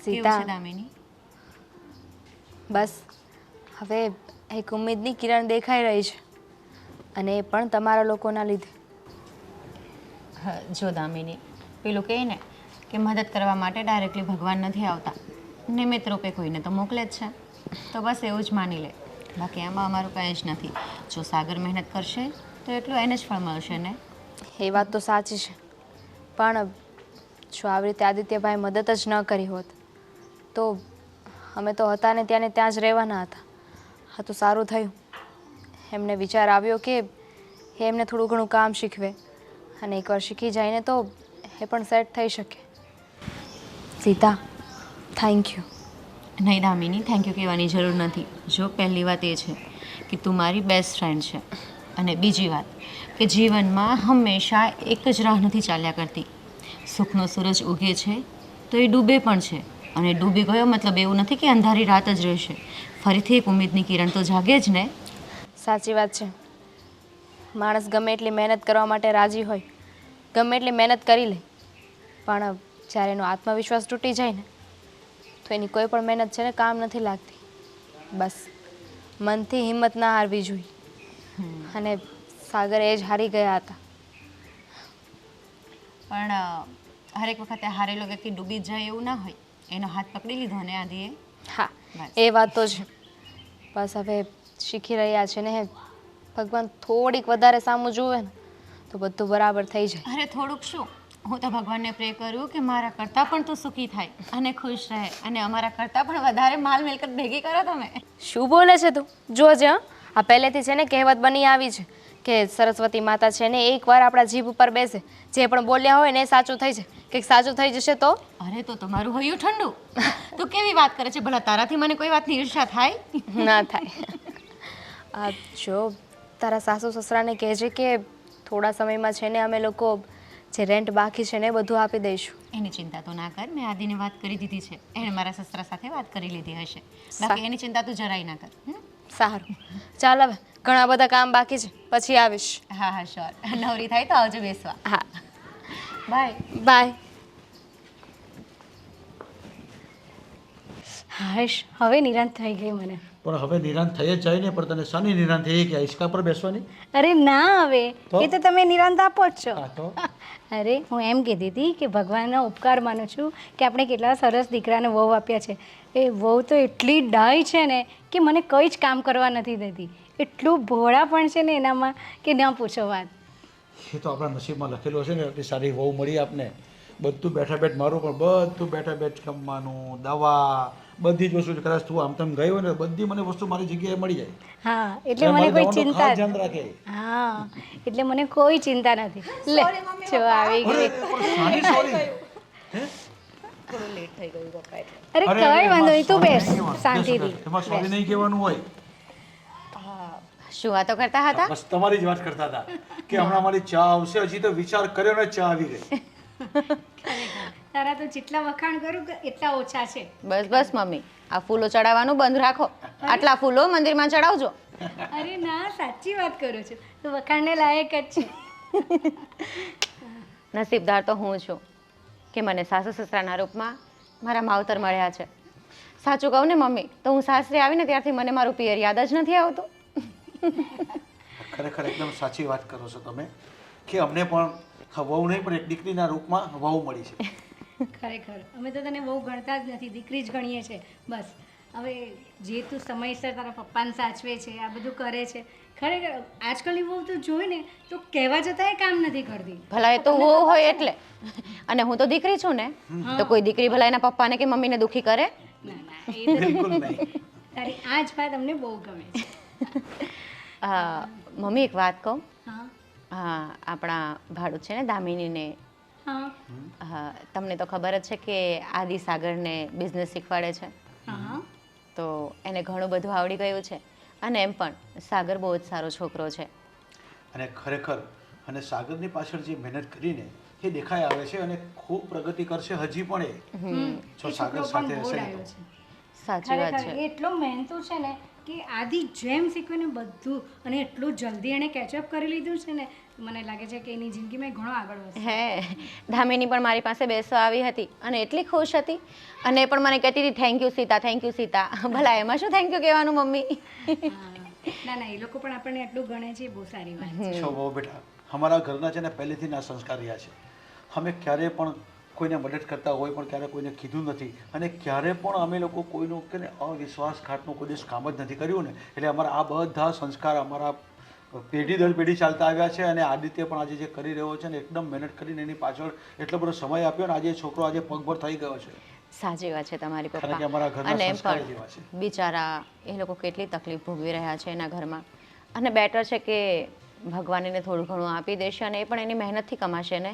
કેવું છે દામિની? બસ હવે એક ઉમ્મીદની કિરણ દેખાઈ રહી છે, અને એ પણ તમારા લોકોના લીધે. જો દામિની, પેલું કહે ને કે મદદ કરવા માટે ડાયરેક્ટલી ભગવાન નથી આવતા, નિમિત્ત રૂપે કોઈને તો મોકલે જ છે. તો બસ એવું જ માની લે, બાકી એમાં અમારું કંઈ જ નથી. જો સાગર મહેનત કરશે તો એટલું એને જ ફળ મળશે ને. એ વાત તો સાચી છે, પણ જો આવી રીતે આદિત્યભાઈ મદદ જ ન કરી હોત તો અમે તો હતા ને ત્યાં જ રહેવાના હતા. હા, તો સારું થયું એમને વિચાર આવ્યો કે એમને થોડું ઘણું કામ શીખવે, અને એકવાર શીખી જાય ને તો એ પણ સેટ થઈ શકે. Sita, thank you. નહીં દામિની, થેન્ક યુ કહેવાની જરૂર નથી. જો પહેલી વાત એ છે કે તું મારી બેસ્ટ ફ્રેન્ડ છે, અને બીજી વાત કે જીવનમાં હંમેશા એક જ રાહ નથી ચાલ્યા કરતી. સુખનો સૂરજ ઉગે છે તો એ ડૂબે પણ છે, અને ડૂબી ગયો મતલબ એવું નથી કે અંધારી રાત જ રહેશે. ફરીથી એક ઉમ્મીદની કિરણ તો જાગે જ ને. સાચી વાત છે. માણસ ગમે એટલી મહેનત કરવા માટે રાજી હોય, ગમે એટલી મહેનત કરી લે, પણ જ્યારે એનો આત્મવિશ્વાસ તૂટી જાય ને તો એની કોઈ પણ મહેનત છે ને કામ નથી લાગતી. બસ મનથી હિંમત ના હારવી જોઈએ, અને સાગર એ જ હારી ગયા હતા. પણ હરેક વખતે હારેલો વ્યક્તિ ડૂબી જ જાય એવું ના હોય. એનો હાથ પકડી લીધો ને આદિએ. હા, બસ. એ વાત તો છે. બસ હવે શીખી રહ્યા છે ને, ભગવાન થોડીક વધારે સામું જુએ ને તો બધું બરાબર થઈ જાય. અરે થોડુંક શું, હું તો ભગવાનને પ્રે કરું કે મારા કરતાં પણ તું સુખી થાય અને ખુશ રહે, અને અમારા કરતાં પણ વધારે માલ મિલકત ભેગી કરો તમે. શું બોલે છે તું? જોજે હં, આ પહેલેથી છે ને કહેવત બની આવી છે કે સરસ્વતી માતા છે ને એકવાર આપણા જીભ ઉપર બેસે, જે પણ બોલ્યા હોય ને એ સાચું થઈ જાય. કંઈક સાચું થઈ જશે તો? અરે તો તમારું હૈયું ઠંડુ. તું કેવી વાત કરે છે? ભલા તારાથી મને કોઈ વાતની ઈર્ષા થાય? ના થાય. આ જો તારા સાસુ સસરાને કહેજે કે થોડા સમયમાં છે ને અમે લોકો જે રેન્ટ બાકી છે ને એ બધું આપી દઈશું. એની ચિંતા તો ના કર, મેં આદિને વાત કરી દીધી છે. એણે મારા સસરા સાથે વાત કરી લીધી હશે. બાકી એની ચિંતા તું જરાય ના કર. સારું, ચાલ હવે ઘણા બધા કામ બાકી છે, પછી આવીશ. હા હા શ્યોર. નવરી થાય તો આવજો બેસવા. હા, બાય. બાય. હર્ષ, હવે નિરાંત થઈ ગઈ મને. પણ હવે નિરાંત થઈ જ જાય ને, પણ તને શાની નિરાંત થઈ કે હિંચકા પર બેસવાની? અરે ના, હવે તો? એ તો તમે નિરાંત આપો જ છો. હા તો અરે હું એમ કહેતી હતી કે ભગવાનનો ઉપકાર માનું છું કે આપણે કેટલા સરસ દીકરાને વહુ આપ્યા છે. એ વહુ તો એટલી ડાય છે ને કે મને કંઈ જ કામ કરવા નથી દેતી. એટલું ભોળા પણ છે ને એનામાં કે ન પૂછો વાત. એ તો આપણા નસીબમાં લખેલું હશે ને, એટલી સારી વહુ મળી આપને. બધું બેઠા બેઠ મારું પણ બધું બેઠા બેઠ કમવાનું, દવા, બધી જ વસ્તુ. કદાચ તું આમ તેમ ગઈ હોય ને બધી મને વસ્તુ મારી જગ્યાએ મળી જાય. હા, એટલે એટલે મને મારી કોઈ દવાનું ચિંતા ખાસ ધ્યાન રાખે. હા, એટલે મને કોઈ ચિંતા નથી. લે જો આવી ગઈ. સાની સોરી. અરે કઈ વાંધો નહીં, તું બેસ શાંતિથી. એમાં સોરી નહીં કહેવાનું હોય. શું વાતો કરતા હતા? બસ તમારી જ વાત કરતા હતા કે હમણાં મારી ચા આવશે. હજી તો વિચાર કર્યો ને ચા આવી ગઈ. તારા તો જેટલા વખાણ કરું એટલા ઓછા છે. બસ બસ મમ્મી, આ ફૂલો ચડાવવાનું બંધ રાખો. આટલા ફૂલો મંદિરમાં ચડાવજો. અરે ના, સાચી વાત કરું છું. તું વખાણને લાયક જ છે. નસીબદાર તો હું છું. કે મને સાસુ સસરાના રૂપમાં મારા માવતર મળ્યા છે. સાચું કહું ને મમ્મી, તો હું સાસરે આવીને ત્યારથી મને મારું પિયર યાદ જ નથી આવતું. ખરેખર એકદમ સાચી વાત કરો છો તમે કે અમને પણ વહુ નહીં પણ એક દીકરીના રૂપમાં વહુ મળી છે. ખરેખર અમે તો તને બહુ ગણતા જ નથી, દીકરી જ ગણીએ છીએ બસ. હવે જે તું સમયસર તારા પપ્પાને સાચવે છે, આ બધું કરે છે, ખરેખર આજકાલની બહુ તો જોઈ ને તો કહેવા જતાં એ કામ નથી કરતી. ભલા એ તો વહુ હોય એટલે, અને હું તો દીકરી છું ને, તો કોઈ દીકરી ભલા એના પપ્પાને કે મમ્મીને દુખી કરે? ના ના એ તો બિલકુલ નહીં. તારી આ જ વાત અમને બહુ ગમે છે. મમ્મી એક વાત કહું? હા હા, આપણા ભાડું છે ને દામિનીને, હા તમને તો ખબર જ છે કે આદિ સાગરને બિઝનેસ શીખવાડે છે. હા તો એને ઘણું બધું આવડી ગયું છે, અને એમ પણ સાગર બહુ જ સારો છોકરો છે. અને ખરેખર અને સાગરની પાછળ જે મહેનત કરીને એ દેખાઈ આવે છે અને ખૂબ પ્રગતિ કરશે હજી પણ એ જો સાગર સાથે હશે ને તો. સાચી વાત ખરેખર છે. એ એટલો મહેનતુ છે ને કે આદિ જેમ શીખવે ને બધું, અને એટલું જલ્દી એણે કેચઅપ કરી લીધું છે ને, મને લાગે છે કે એની જિંદગીમાં ઘણો આગળ વધશે. હે, ધામિની પણ મારી પાસે બેસવા આવી હતી અને એટલી ખુશ હતી, અને એ પણ મને કહેતી હતી thank you Sita, thank you Sita. ભલા એમાં શું થેન્ક યુ કહેવાનું મમ્મી? ના ના એ લોકો પણ આપણને એટલું ગણે છે, બહુ સારી વાત છે. છો બહુ બેટા, અમારા ઘરના છે ને પહેલેથી ના સંસ્કાર રહ્યા છે. અમે ક્યારેય પણ કોઈને મદદ કરતા હોય પણ ક્યારે કોઈને કીધું નથી, અને ક્યારે પણ અમે લોકો કોઈનું કે ને અવિશ્વાસઘાતનું કોઈ દિવસ કામ જ નથી કર્યું ને. એટલે અમારા આ બધા સંસ્કાર અમારા પેઢી દર પેઢી ચાલતા આવ્યા છે. અને આદિત્ય પણ આજે જે કરી રહ્યો છે ને એકદમ મહેનત કરીને એની પાછળ એટલો બધો સમય આપ્યો ને આજે છોકરો આજે પગભર થઈ ગયો છે. સાચી વાત છે તમારી કારણ કે અમારા પપ્પા. ઘરના અને એમ સંસ્કાર જ એવા છે. પણ બિચારા એ લોકો કેટલી તકલીફ ભોગવી રહ્યા છે એના ઘરમાં, અને બેટર છે કે ભગવાન એને થોડું ઘણું આપી દેશે, અને એ પણ એની મહેનતથી કમાશે ને,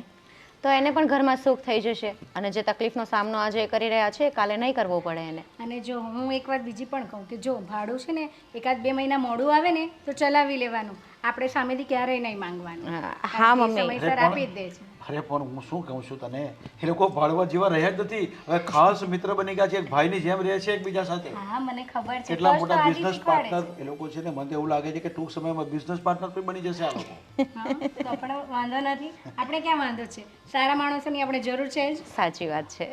તો એને પણ ઘરમાં સુખ થઈ જશે. અને જે તકલીફનો સામનો આજે એ કરી રહ્યા છે કાલે નહીં કરવો પડે એને. અને જો હું એક વાત બીજી પણ કહું કે જો ભાડું છે ને 1-2 મહિના મોડું આવે ને તો ચલાવી લેવાનું, આપણે સામેથી ક્યારેય નહીં માંગવાનું. હા કારણ કે મમ્મી. સમયસર આપી જ દે છે. અરે પણ હું શું કહું છું તને, એ લોકો ભાડવા જેવા રહ્યા જ નથી. હવે ખાસ મિત્ર બની ગયા છે, એક ભાઈની જેમ રહે છે એકબીજા સાથે. હા મને ખબર છે. એટલા first તો મોટા આદિ બિઝનેસ શીખવાડે પાર્ટનર એ લોકો છે ને. મને તો એવું લાગે છે કે ટૂંક સમયમાં બિઝનેસ પાર્ટનર પણ બની જશે આ લોકો. છે. હા તો પણ વાંધો નથી, આપણે ક્યાં વાંધો છે, સારા માણસોની આપણે જરૂર છે જ. સાચી વાત છે.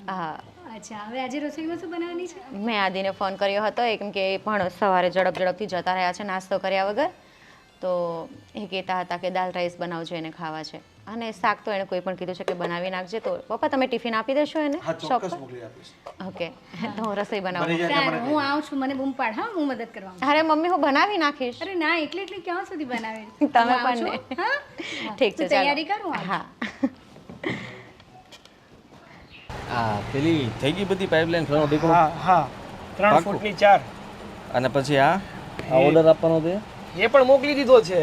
હા, અચ્છા હવે આજે રસોઈમાં શું બનાવવાની છે? મેં આદિને ફોન કર્યો હતો કેમ કે એ પણ સવારે ઝડપથી જતા રહ્યા છે નાસ્તો કર્યા વગર. તો એ કહેતા હતા કે દાલ રાઈસ બનાવજો, એને ખાવા છે. અને શાક તો એણે કોઈ પણ કીધું છે કે બનાવી નાખજે. તો પપ્પા તમે ટિફિન આપી દેશો એને હા શોપ ચોક્કસ પર? મોકલી આપીશ. ઓકે, તો હું રસોઈ બનાવું. બની જાય એટલે મને સારું હું આવું છું, મને બૂમ પાડ, હા હું મદદ કરવા આવું. અરે મમ્મી હું બનાવી નાખીશ. અરે ના એટલી ક્યાં સુધી બનાવે? તમે હું આવું પણ ને. છું, હા? ઠીક છે, તું તૈયારી કરું હા. આ પેલી થઈ ગઈ બધી પાઇપલાઇન ઘણો દીકરો હા હા 3 પાક્કું. ફૂટની 4 અને પછી આ ઓર્ડર આપવાનો તે એ પણ મોકલી દીધો છે.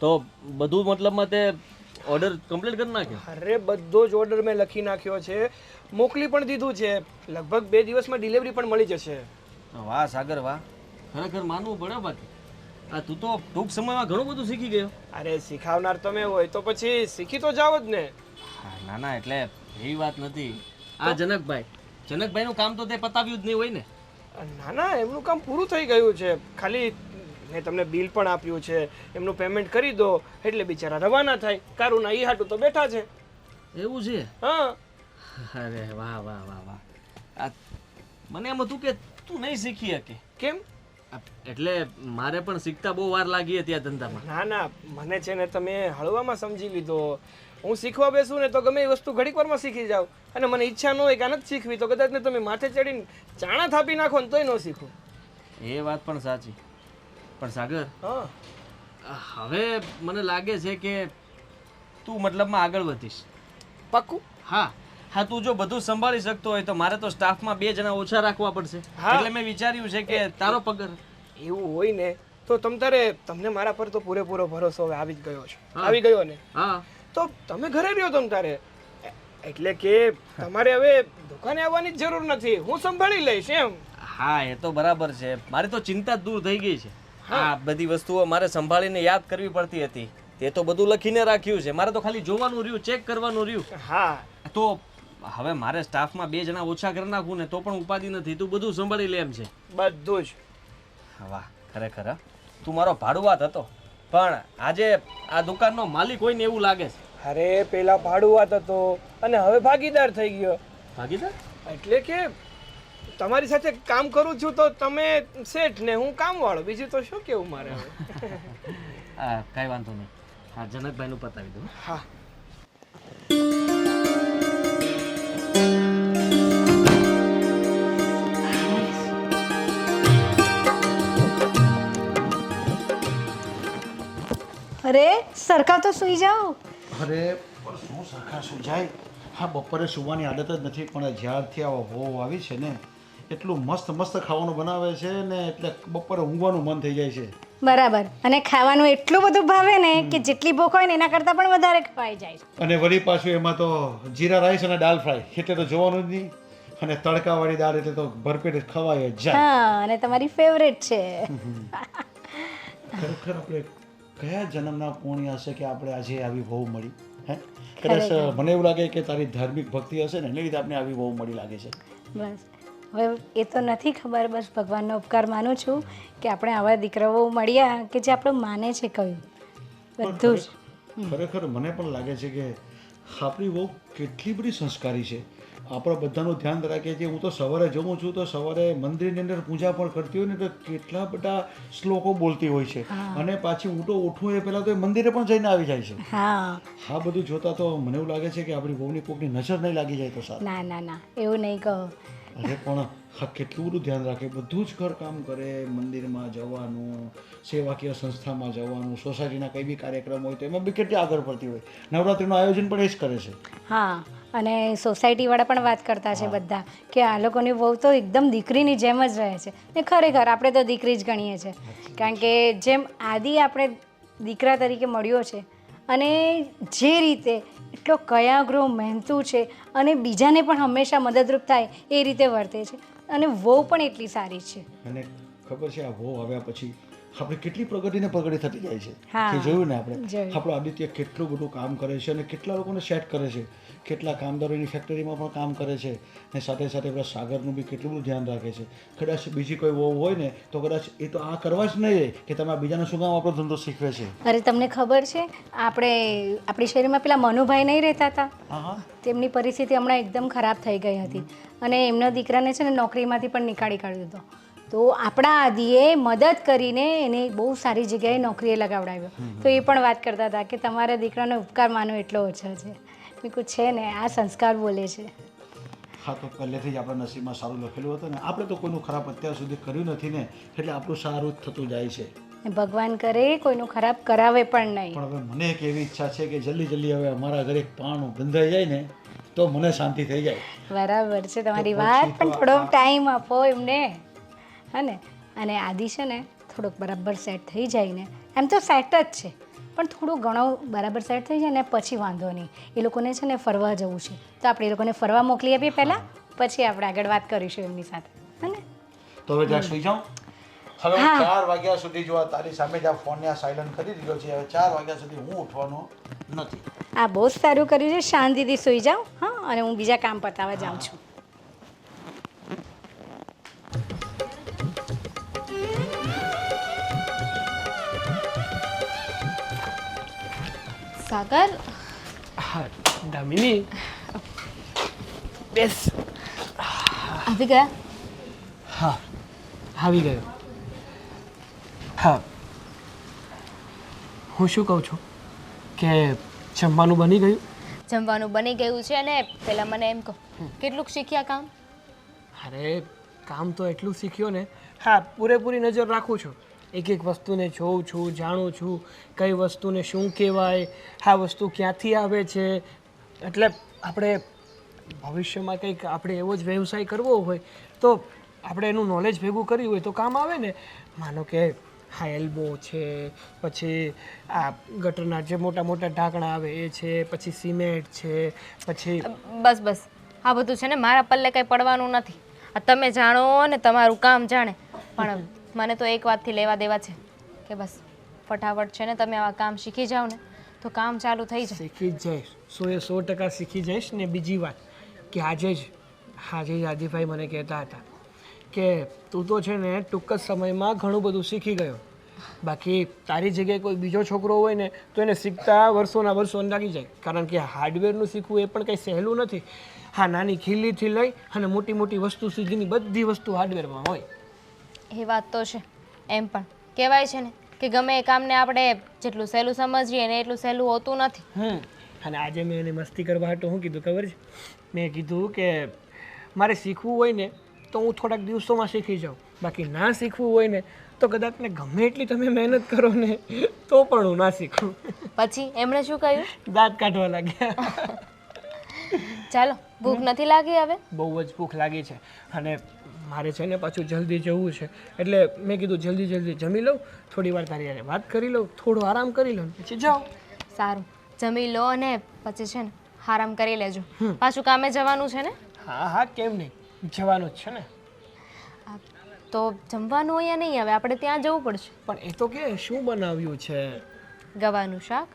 તો બધું મતલબમાં તે ઓર્ડર કમ્પ્લીટ કરી નાખ્યો? અરે બધો જ ઓર્ડર મેં લખી નાખ્યો છે, મોકલી પણ દીધું છે. લગભગ 2 દિવસમાં ડિલિવરી પણ મળી જશે. વાહ સાગર વાહ, ખરેખર માનવું પડે. બાકી આ તું તો ટૂંક સમયમાં ઘણું બધું શીખી ગયો. અરે શીખાવનાર તમે હોય તો પછી શીખી તો જાવ જ ને. હા, ના ના એટલે એવી વાત નથી. આ જનકભાઈનું કામ તો તે પતાવ્યું જ નહીં હોય ને? ના ના એમનું કામ પૂરું થઈ ગયું છે. ખાલી મેં તમને બિલ પણ આપ્યું છે, એમનું પેમેન્ટ કરી દો એટલે બિચારા રવાના થાય. કારુના ઈ હાટું તો બેઠા છે. એવું છે? હા અરે વાહ વાહ વાહ વાહ. આ મને એમ હતું કે તું નહીં શીખી શકે. કેમ? એટલે મારે પણ શીખતા બહુ વાર લાગી હતી આ ધંધામાં. ના ના મને છે ને તમે હળવામાં સમજી લીધો. હું શીખવા બેસું ને તો ગમે એ વસ્તુ ઘડીક વારમાં શીખી જાઉં, અને મને ઈચ્છા ન હોય કે આને જ શીખવી તો કદાચ ને તમે માથે ચડીને ચાણા થાપી નાખો ને તોય ન શીખું. એ વાત પણ સાચી. પણ સાગર હા હવે મને લાગે છે કે તું મતલબમાં આગળ વધીશ. પાક્કું? હા હા, તું જો બધું સંભાળી શકતો હોય તો મારે તો સ્ટાફમાં 2 જણા ઓછા રાખવા પડશે. હા. એટલે મેં વિચાર્યું છે કે તારો પગાર. એવું હોય ને તો તમને મારા પર તો પૂરેપૂરો ભરોસો હવે આવી જ ગયો છે. હા. આવી ગયો ને હા તો તમે ઘરે રહ્યો તમ તારે. એટલે કે તમારે હવે દુકાને આવવાની જ જરૂર નથી, હું સંભાળી લઈશ એમ. હા, એ તો બરાબર છે. મારી તો ચિંતા જ દૂર થઈ ગઈ છે. આ બધી વસ્તુઓ મારે સંભાળીને યાદ કરવી પડતી હતી. તે તો બધું લખીને રાખ્યું છે, મારે તો ખાલી જોવાનું રહ્યું, ચેક કરવાનું રહ્યું. હા તો હવે મારે સ્ટાફમાં 2 જણા ઓછા કરી નાખું ને તો પણ ઉપાધિ નથી. તું બધું સંભાળી લે એમ છે. બધું જ. વાહ ખરેખર હા. તું મારો ભાડુઆત હતો, પણ આજે આ દુકાનનો માલિક હોય ને એવું લાગે છે. અરે પેલા ભાડુઆત હતો અને હવે ભાગીદાર થઈ ગયો. ભાગીદાર? એટલે કે તમારી સાથે કામ કરું છું તો તમે શેઠ ને હું કામવાળો, બીજું તો શું કેવું મારે હવે. હા, કાંઈ વાંધો નહીં. હા, જનકભાઈનું પતાવી દઉં. હા. અરે સરખા તો સૂઈ જાઓ. અરે પણ શું સરખા સુજાય? હા, બપોરે સુવાની આદત જ નથી, પણ જ્યારથી આ વહુ આવી છે ને એટલું મસ્ત મસ્ત ખાવાનું બનાવે છે ને એટલે બપોરે ઊંઘવાનું મન થઈ જાય છે. બરાબર. અને ખાવાનું એટલું બધું ભાવે ને કે જેટલી ભૂખ હોય ને એના કરતાં પણ વધારે ખવાઈ જાય છે. અને વળી પાછું એમાં તો જીરા રાઈસ અને દાલ ફ્રાય એટલે તો જોવાનું જ નહીં. અને તડકાવાળી દાળ એટલે તો ભરપેટ ખવાય જ જાય. હા, અને તમારી ફેવરેટ છે. ખરેખર આપણે કયા જન્મના પુણ્ય હશે કે આપણે આજે આવી વહુ મળી? હે, કદાચ મને એવું લાગે કે તારી ધાર્મિક ભક્તિ હશે ને એને લીધે આપણે આવી વહુ મળી લાગે છે. બસ હવે એ તો નથી ખબર, બસ ભગવાનનો ઉપકાર માનું છું કે આપણે આવા દીકરાઓ મળ્યા કે જે આપણું માને છે કહ્યું બધું જ. ખરેખર મને પણ લાગે છે કે આપણી વહુ કેટલી બધી સંસ્કારી છે. આપણા બધાનું ધ્યાન રાખે છે. હું તો સવારે જઉં છું તો સવારે મંદિરની અંદર પૂજા પણ કરતી હોય ને તો કેટલા બધા શ્લોકો બોલતી હોય છે. અને પાછી હું તો ઉઠું એ પહેલાં તો એ મંદિરે પણ જઈને આવી જાય છે. હા, આ બધું જોતાં તો મને એવું લાગે છે કે આપણી વહુની કોકની નજર નહીં લાગી જાય તો સારું. ના ના ના, એવું નહીં કહો. અરે પણ હા, કેટલું બધું ધ્યાન રાખે, બધું જ ઘર કામ કરે, મંદિરમાં જવાનું, સેવાકીય સંસ્થામાં જવાનું, સોસાયટીના કંઈ બી કાર્યક્રમ હોય તો એમાં બી કેટલી આગળ પડતી હોય. નવરાત્રિનું આયોજન પણ એ જ કરે છે. હા, અને સોસાયટીવાળા પણ વાત કરતા છે બધા કે આ લોકોની વહુ તો એકદમ દીકરીની જેમ જ રહે છે. ને ખરેખર આપણે તો દીકરી જ ગણીએ છીએ, કારણ કે જેમ આદિ આપણે દીકરા તરીકે મળ્યો છે અને જે રીતે એટલો કયાગ્રહ મહેનતુ છે અને બીજાને પણ હંમેશા મદદરૂપ થાય એ રીતે વર્તે છે અને વહુ પણ એટલી સારી છે. અને ખબર છે આ વહુ આવ્યા પછી આપણે કેટલી પ્રગતિને પ્રગતિ થતી જાય છે. હા, કે જોયું ને આપણે જોયું. આપણું આદિત્ય કેટલું બધું કામ કરે છે અને કેટલા લોકોને સેટ કરે છે, કેટલા કામદારોની ફેક્ટરીમાં પણ કામ કરે છે ને સાથે સાથે પેલા સાગરનું બી કેટલું બધું ધ્યાન રાખે છે. કદાચ બીજી કોઈ વહુ હોય ને તો કદાચ એ તો આ કરવા જ નહીં કે તમે આ બીજાને શું કામ આપણો ધંધો શીખવે છે. અરે તમને ખબર છે આપણી શહેરમાં પેલા મનુભાઈ નહીં રહેતા હતા, હા હા, તેમની પરિસ્થિતિ હમણાં એકદમ ખરાબ થઈ ગઈ હતી અને એમના દીકરાને છે ને નોકરીમાંથી પણ નીકાળી કાઢ્યો હતો. તો આપણા આદિએ મદદ કરીને એને બહુ સારી જગ્યાએ નોકરીએ લગાવડાવ્યો. તો એ પણ વાત કરતા હતા કે તમારા દીકરાનો ઉપકાર માનો એટલો ઓછો છે. મેં કહ્યું છે ને, આ સંસ્કાર બોલે છે. હા, તો પહેલેથી જ આપણા નસીબમાં સારું લખેલું હતું ને આપણે તો કોઈનું ખરાબ અત્યાર સુધી કર્યું નથી ને એટલે આપણું સારું જ થતું જાય છે. ભગવાન કરે કોઈનું ખરાબ કરાવે પણ નહીં. પણ હવે મને એક એવી ઈચ્છા છે કે જલ્દી જલ્દી હવે અમારા ઘરે એક પાણું બંધાઈ જાય ને તો મને શાંતિ થઈ જાય. બરાબર છે તમારી તો વાત, પછી તો પણ થોડોક ટાઈમ આપો એમને. હા ને, અને આદિ છે ને થોડોક બરાબર સેટ થઈ જાય ને, એમ તો સેટ જ છે પણ થોડું ઘણું બરાબર સેટ થઈ જાય ને પછી વાંધો નહીં. એ લોકોને છે ને ફરવા જવું છે તો આપણે એ લોકોને ફરવા મોકલી આપીએ પહેલાં, પછી આપણે આગળ વાત કરીશું એમની સાથે. હા ને? તો હવે જ્યાં સુઈ જાઉં. હવે 4 વાગ્યા સુધી જો આ તારી સામે જ આ ફોનને આ સાયલન્ટ કરી દીધો છે, હવે 4 વાગ્યા સુધી હું ઉઠવાનો નથી. આ બહુ જ સારું કર્યું છે. શાંતિથી સૂઈ જાઓ. હા, અને હું બીજા કામ પતાવવા જાઉં છું. સાગર, હા દામિની, બેસ. આવી ગયા? હા, આવી ગયો. હા, હું શું કહું છું કે જમવાનું બની ગયું? જમવાનું બની ગયું છે અને પહેલાં મને એમ કહો, કેટલુંક શીખ્યા કામ? અરે કામ તો એટલું શીખ્યો ને. હા, પૂરેપૂરી નજર રાખું છું, એક એક વસ્તુને જોઉં છું, જાણું છું કઈ વસ્તુને શું કહેવાય, આ વસ્તુ ક્યાંથી આવે છે. એટલે આપણે ભવિષ્યમાં કંઈક આપણે એવો જ વ્યવસાય કરવો હોય તો આપણે એનું નોલેજ ભેગું કર્યું હોય તો કામ આવે ને. માનો કે હા એલ્બો છે, પછી આ ગટરના જે મોટા મોટા ઢાંકણા આવે એ છે, પછી સિમેન્ટ છે, પછી બસ બસ, આ બધું છે ને મારા પલ્લે કંઈ પડવાનું નથી. આ તમે જાણો ને તમારું કામ જાણે, પણ મને તો એક વાતથી લેવા દેવા છે કે બસ ફટાફટ છે ને તમે આવા કામ શીખી જાઓ ને તો કામ ચાલુ થઈ જાય. શીખી જ જઈશ, 100% શીખી જઈશ. ને બીજી વાત કે આજે જ આદિભાઈ મને કહેતા હતા કે તું તો છે ને ટૂંક જ સમયમાં ઘણું બધું શીખી ગયો બાકી તારી જગ્યાએ કોઈ બીજો છોકરો હોય ને તો એને શીખતા વર્ષોના વર્ષો લાગી જાય, કારણ કે હાર્ડવેરનું શીખવું એ પણ કંઈ સહેલું નથી. હા, નાની ખીલીથી લઈ અને મોટી મોટી વસ્તુ સુધીની બધી વસ્તુ હાર્ડવેરમાં હોય. એ વાત તો છે. એમ પણ કહેવાય છે ને કે ગમે એ કામને આપણે જેટલું સહેલું સમજીએ ને એટલું સહેલું હોતું નથી. અને આજે મેં એને મસ્તી કરવા હાટું શું કીધું ખબર છે? મેં કીધું કે મારે શીખવું હોય ને તો હું થોડાક દિવસોમાં શીખી જાઉં, બાકી ના શીખવું હોય ને તો કદાચ ને ગમે એટલી તમે મહેનત કરો ને તો પણ હું ના શીખું. પછી એમણે શું કહ્યું? દાંત કાઢવા લાગ્યા. ચાલો, ભૂખ નથી લાગી હવે? બહુ જ ભૂખ લાગી છે અને મારે છે ને પાછું જલ્દી જવું છે, એટલે મેં કીધું જલ્દી જલ્દી જમી લઉં, થોડી વાર તારી હારે વાત કરી લઉં, થોડો આરામ કરી લઉં, પછી જાઓ. સારું, જમી લો અને પછી છે ને આરામ કરી લેજો. પાછું કામે જવાનું છે ને? હા હા, કેમ નહીં, જવાનું જ છે ને. તો જમવાનું અહીંયા નહીં, હવે આપણે ત્યાં જવું પડશે. પણ એ તો કે શું બનાવ્યું છે? ગવાનું શાક.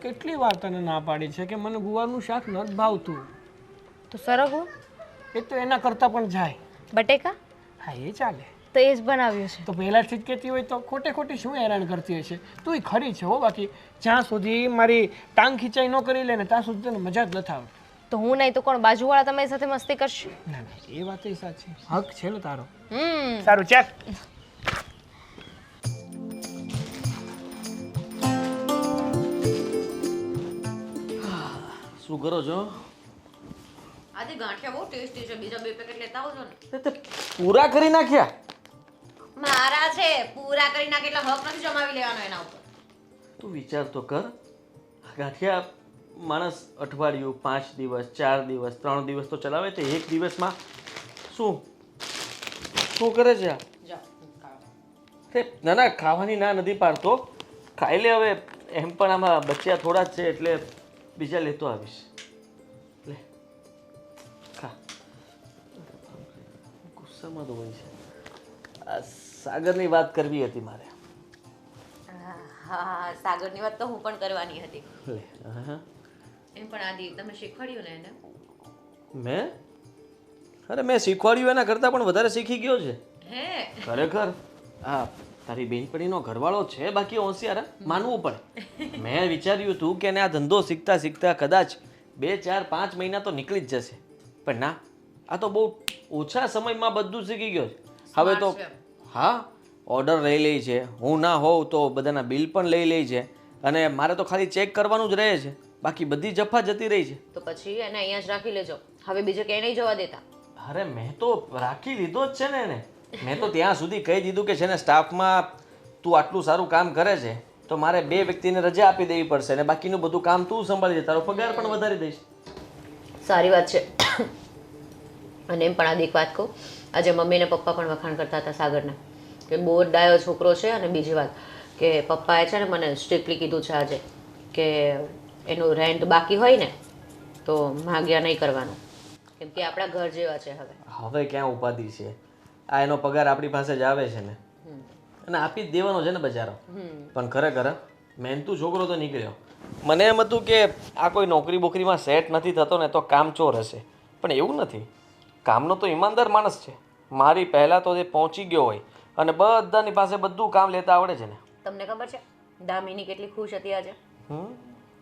કેટલી વાર તને ના પાડી છે કે મને ગુવારનું શાક નથી ભાવતું. તો સરગવું? એ તો એના કરતાં પણ જાય. બટેકા? હા, એ ચાલે. તો એ જ બનાવ્યું છે. તો પહેલાંથી જ કહેતી હોય તો ખોટે ખોટી શું હેરાન કરતી હોય છે? તું ખરી છે હો, બાકી જ્યાં સુધી મારી ટાંગ ખીચાઈ ન કરી લે ને ત્યાં સુધી તને મજા જ નથી આવતી. તો હું નહીં તો કોણ, બાજુવાળા તમારી સાથે મસ્તી કરશે? ના ના, એ વાત સાચી, હક છે ને તારો. હમ. સારું, ચાલ. શું કરો છો? આજે ગાંઠિયા બહુ ટેસ્ટી છે, બીજા 2 પેકેટ લેતા આવજો ને. તે પૂરા કરી નાખ્યા? મારા છે, પૂરા કરી નાખે એટલે હક નથી જમાવી લેવાનો એના ઉપર. તું વિચાર તો કર, આ ગાંઠિયા માણસ અઠવાડિયું, 5 દિવસ, 4 દિવસ, 3 દિવસ તો ચલાવે, તે એક દિવસમાં શું શું કરે છે આ? તે ના ના, ખાવાની ના નથી પાડતો, ખાઈ લે હવે. એમ પણ આમાં બચ્યા થોડા જ છે એટલે બીજા લેતો આવીશ. લે ખા. ગુસ્સામાં તો હોય છે. આ સાગરની વાત કરવી હતી મારે. હા, સાગરની વાત તો હું પણ કરવાની હતી. લે હા. એમ પણ આદિ તમે શીખવાડ્યું ને એને? મેં? અરે મેં શીખવાડ્યું એના કરતાં પણ વધારે શીખી ગયો છે. હે? ખરેખર. હા, તારી બેનપણીનો ઘરવાળો છે બાકી હોશિયાર, માનવું પડે. મેં વિચાર્યું હતું કે એને આ ધંધો શીખતા શીખતા કદાચ 2, 4, 5 મહિના તો નીકળી જ જશે, પણ ના, આ તો બહુ ઓછા સમયમાં બધું શીખી ગયો છે. હવે તો હા, ઓર્ડર લઈ લે છે, હું ના હોઉં તો બધાના બિલ પણ લઈ લે છે, અને મારે તો ખાલી ચેક કરવાનું જ રહે છે, બાકી બધી જફા જતી રહી છે. તો પછી એને અહીંયા જ રાખી લેજો, હવે બીજે ક્યાંય નહીં જવા દેતા. અરે મેં તો રાખી લીધો જ છે ને એને. મેં તો ત્યાં સુધી કહી દીધું કે છે ને સ્ટાફમાં તું આટલું સારું કામ કરે છે તો મારે 2 વ્યક્તિને રજા આપી દેવી પડશે અને બાકીનું બધું કામ તું સંભાળી દે, તારો પગાર પણ વધારી દઈશ. સારી વાત છે. અને એમ પણ આદિ એક વાત કહું, આજે મમ્મી ને પપ્પા પણ વખાણ કરતા હતા સાગરના કે બહુ જ ડાયો છોકરો છે. અને બીજી વાત કે પપ્પાએ છે ને મને સ્ટ્રિક્ટલી કીધું છે આજે કે એનું રેન્ટ બાકી હોય ને તો માગ્યા નહીં કરવાનું, કેમ કે આપણા ઘર જેવા છે. હવે ક્યાં ઉપાધિ છે? આ એનો પગાર આપણી પાસે જ આવે છે ને, અને આપી જ દેવાનો છે ને બજારો. પણ ખરેખર મહેનતુ છોકરો તો નીકળ્યો. મને એમ હતું કે આ કોઈ નોકરી બોકરીમાં સેટ નથી થતો ને તો કામચોર હશે, પણ એવું નથી. કામનો તો ઈમાનદાર માણસ છે. મારી પહેલાં તો એ પહોંચી ગયો હોય અને બધાની પાસે બધું કામ લેતા આવડે છે ને. તમને ખબર છે દામિની કેટલી ખુશ હતી આજે?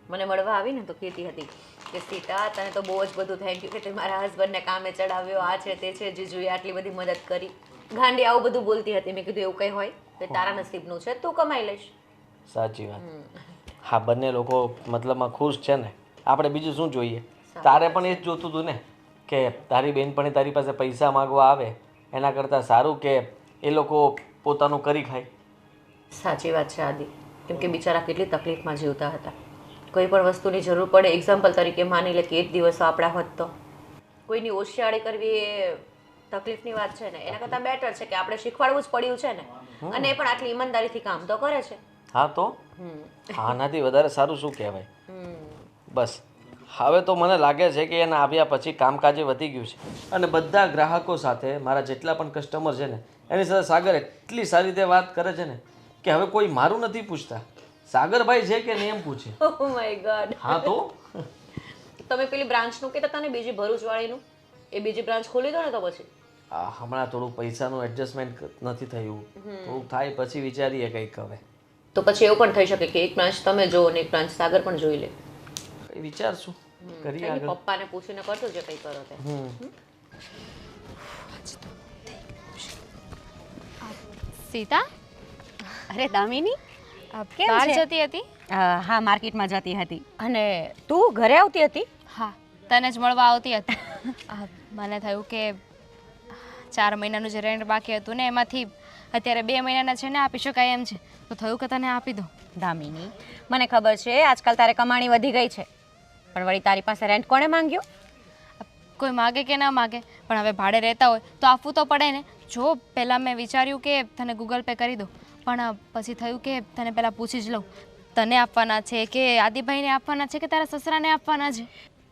મને મળવા આવી ને તો કહેતી હતી કે સીતા તને તો બહુ જ બધું થેન્ક યુ કે તે મારા હસબન્ડને કામે ચડાવ્યો, આ છે તે છે, જીજુએ આટલી બધી મદદ કરી. ગાંડી આવું બધું બોલતી હતી. મેં કીધું એવું કંઈ હોય તો તારા નસીબનું છે, તું કમાઈ લઈશ. સાચી વાત. હા, બંને લોકો મતલબમાં ખુશ છે ને, આપણે બીજું શું જોઈએ? તારે પણ એ જ જોતું હતું ને કે તારી બેનપણી તારી પાસે પૈસા માગવા આવે એના કરતાં સારું કે એ લોકો પોતાનું કરી ખાય. સાચી વાત છે આદિ, કેમ કે બિચારા કેટલી તકલીફમાં જીવતા હતા. કોઈ પણ વસ્તુની જરૂર પડે, એક્ઝામ્પલ તરીકે માની લે કે 1 દિવસ આપણા હોત તો કોઈની ઓશિયાળી કરવી એ તકલીફની વાત છે ને, એના કરતાં બેટર છે કે આપણે શીખવાડવું જ પડ્યું છે ને, અને એ પણ આટલી ઈમાનદારીથી કામ તો કરે છે. હા તો આનાથી વધારે સારું શું કહેવાય? બસ હવે તો મને લાગે છે કે એના આવ્યા પછી કામકાજે વધી ગયું છે અને બધા ગ્રાહકો સાથે મારા જેટલા પણ કસ્ટમર છે ને એની સાથે સાગર એટલી સારી રીતે વાત કરે છે ને કે હવે કોઈ મારું નથી પૂછતા, સાગરભાઈ છે કે નહીં એમ પૂછે. Oh my God. હા તો તમે પેલી બ્રાન્ચનું કહેતા હતા ને બીજી ભરૂચવાળીનું, એ બીજી બ્રાન્ચ ખોલી દો ને તો પછી. આ હમણાં થોડું પૈસાનું એડજસ્ટમેન્ટ નથી થયું, થોડુંક થાય પછી વિચારીએ કંઈક હવે. તો પછી એવું પણ થઈ શકે કે એક બ્રાન્ચ તમે જો અને એક બ્રાન્ચ સાગર પણ જોઈ લે. કંઈ વિચારશું, કરીએ આગળ. પપ્પાને પૂછીને કરજો જે કંઈ કરો તે. સીતા અરે દામિની કેમ બહાર છે? જતી હતી? હા માર્કેટમાં જતી હતી. અને તું ઘરે આવતી હતી? હા, તને જ મળવા આવતી હતી. મને થયું કે 4 મહિનાનું જે રેન્ટ બાકી હતું ને એમાંથી અત્યારે 2 મહિનાના છે ને આપી શકાય એમ છે, તો થયું કે તને આપી દો. દામિની મને ખબર છે આજકાલ તારે કમાણી વધી ગઈ છે, પણ વળી તારી પાસે રેન્ટ કોણે માંગ્યો? કોઈ માગે કે ના માગે, પણ હવે ભાડે રહેતા હોય તો આપવું તો પડે ને. જો પહેલાં મેં વિચાર્યું કે તને ગૂગલ પે કરી દઉં, પણ પછી થયું કે તને પહેલાં પૂછી જ લઉં તને આપવાના છે કે આદિભાઈને આપવાના છે કે તારા સસરાને આપવાના છે.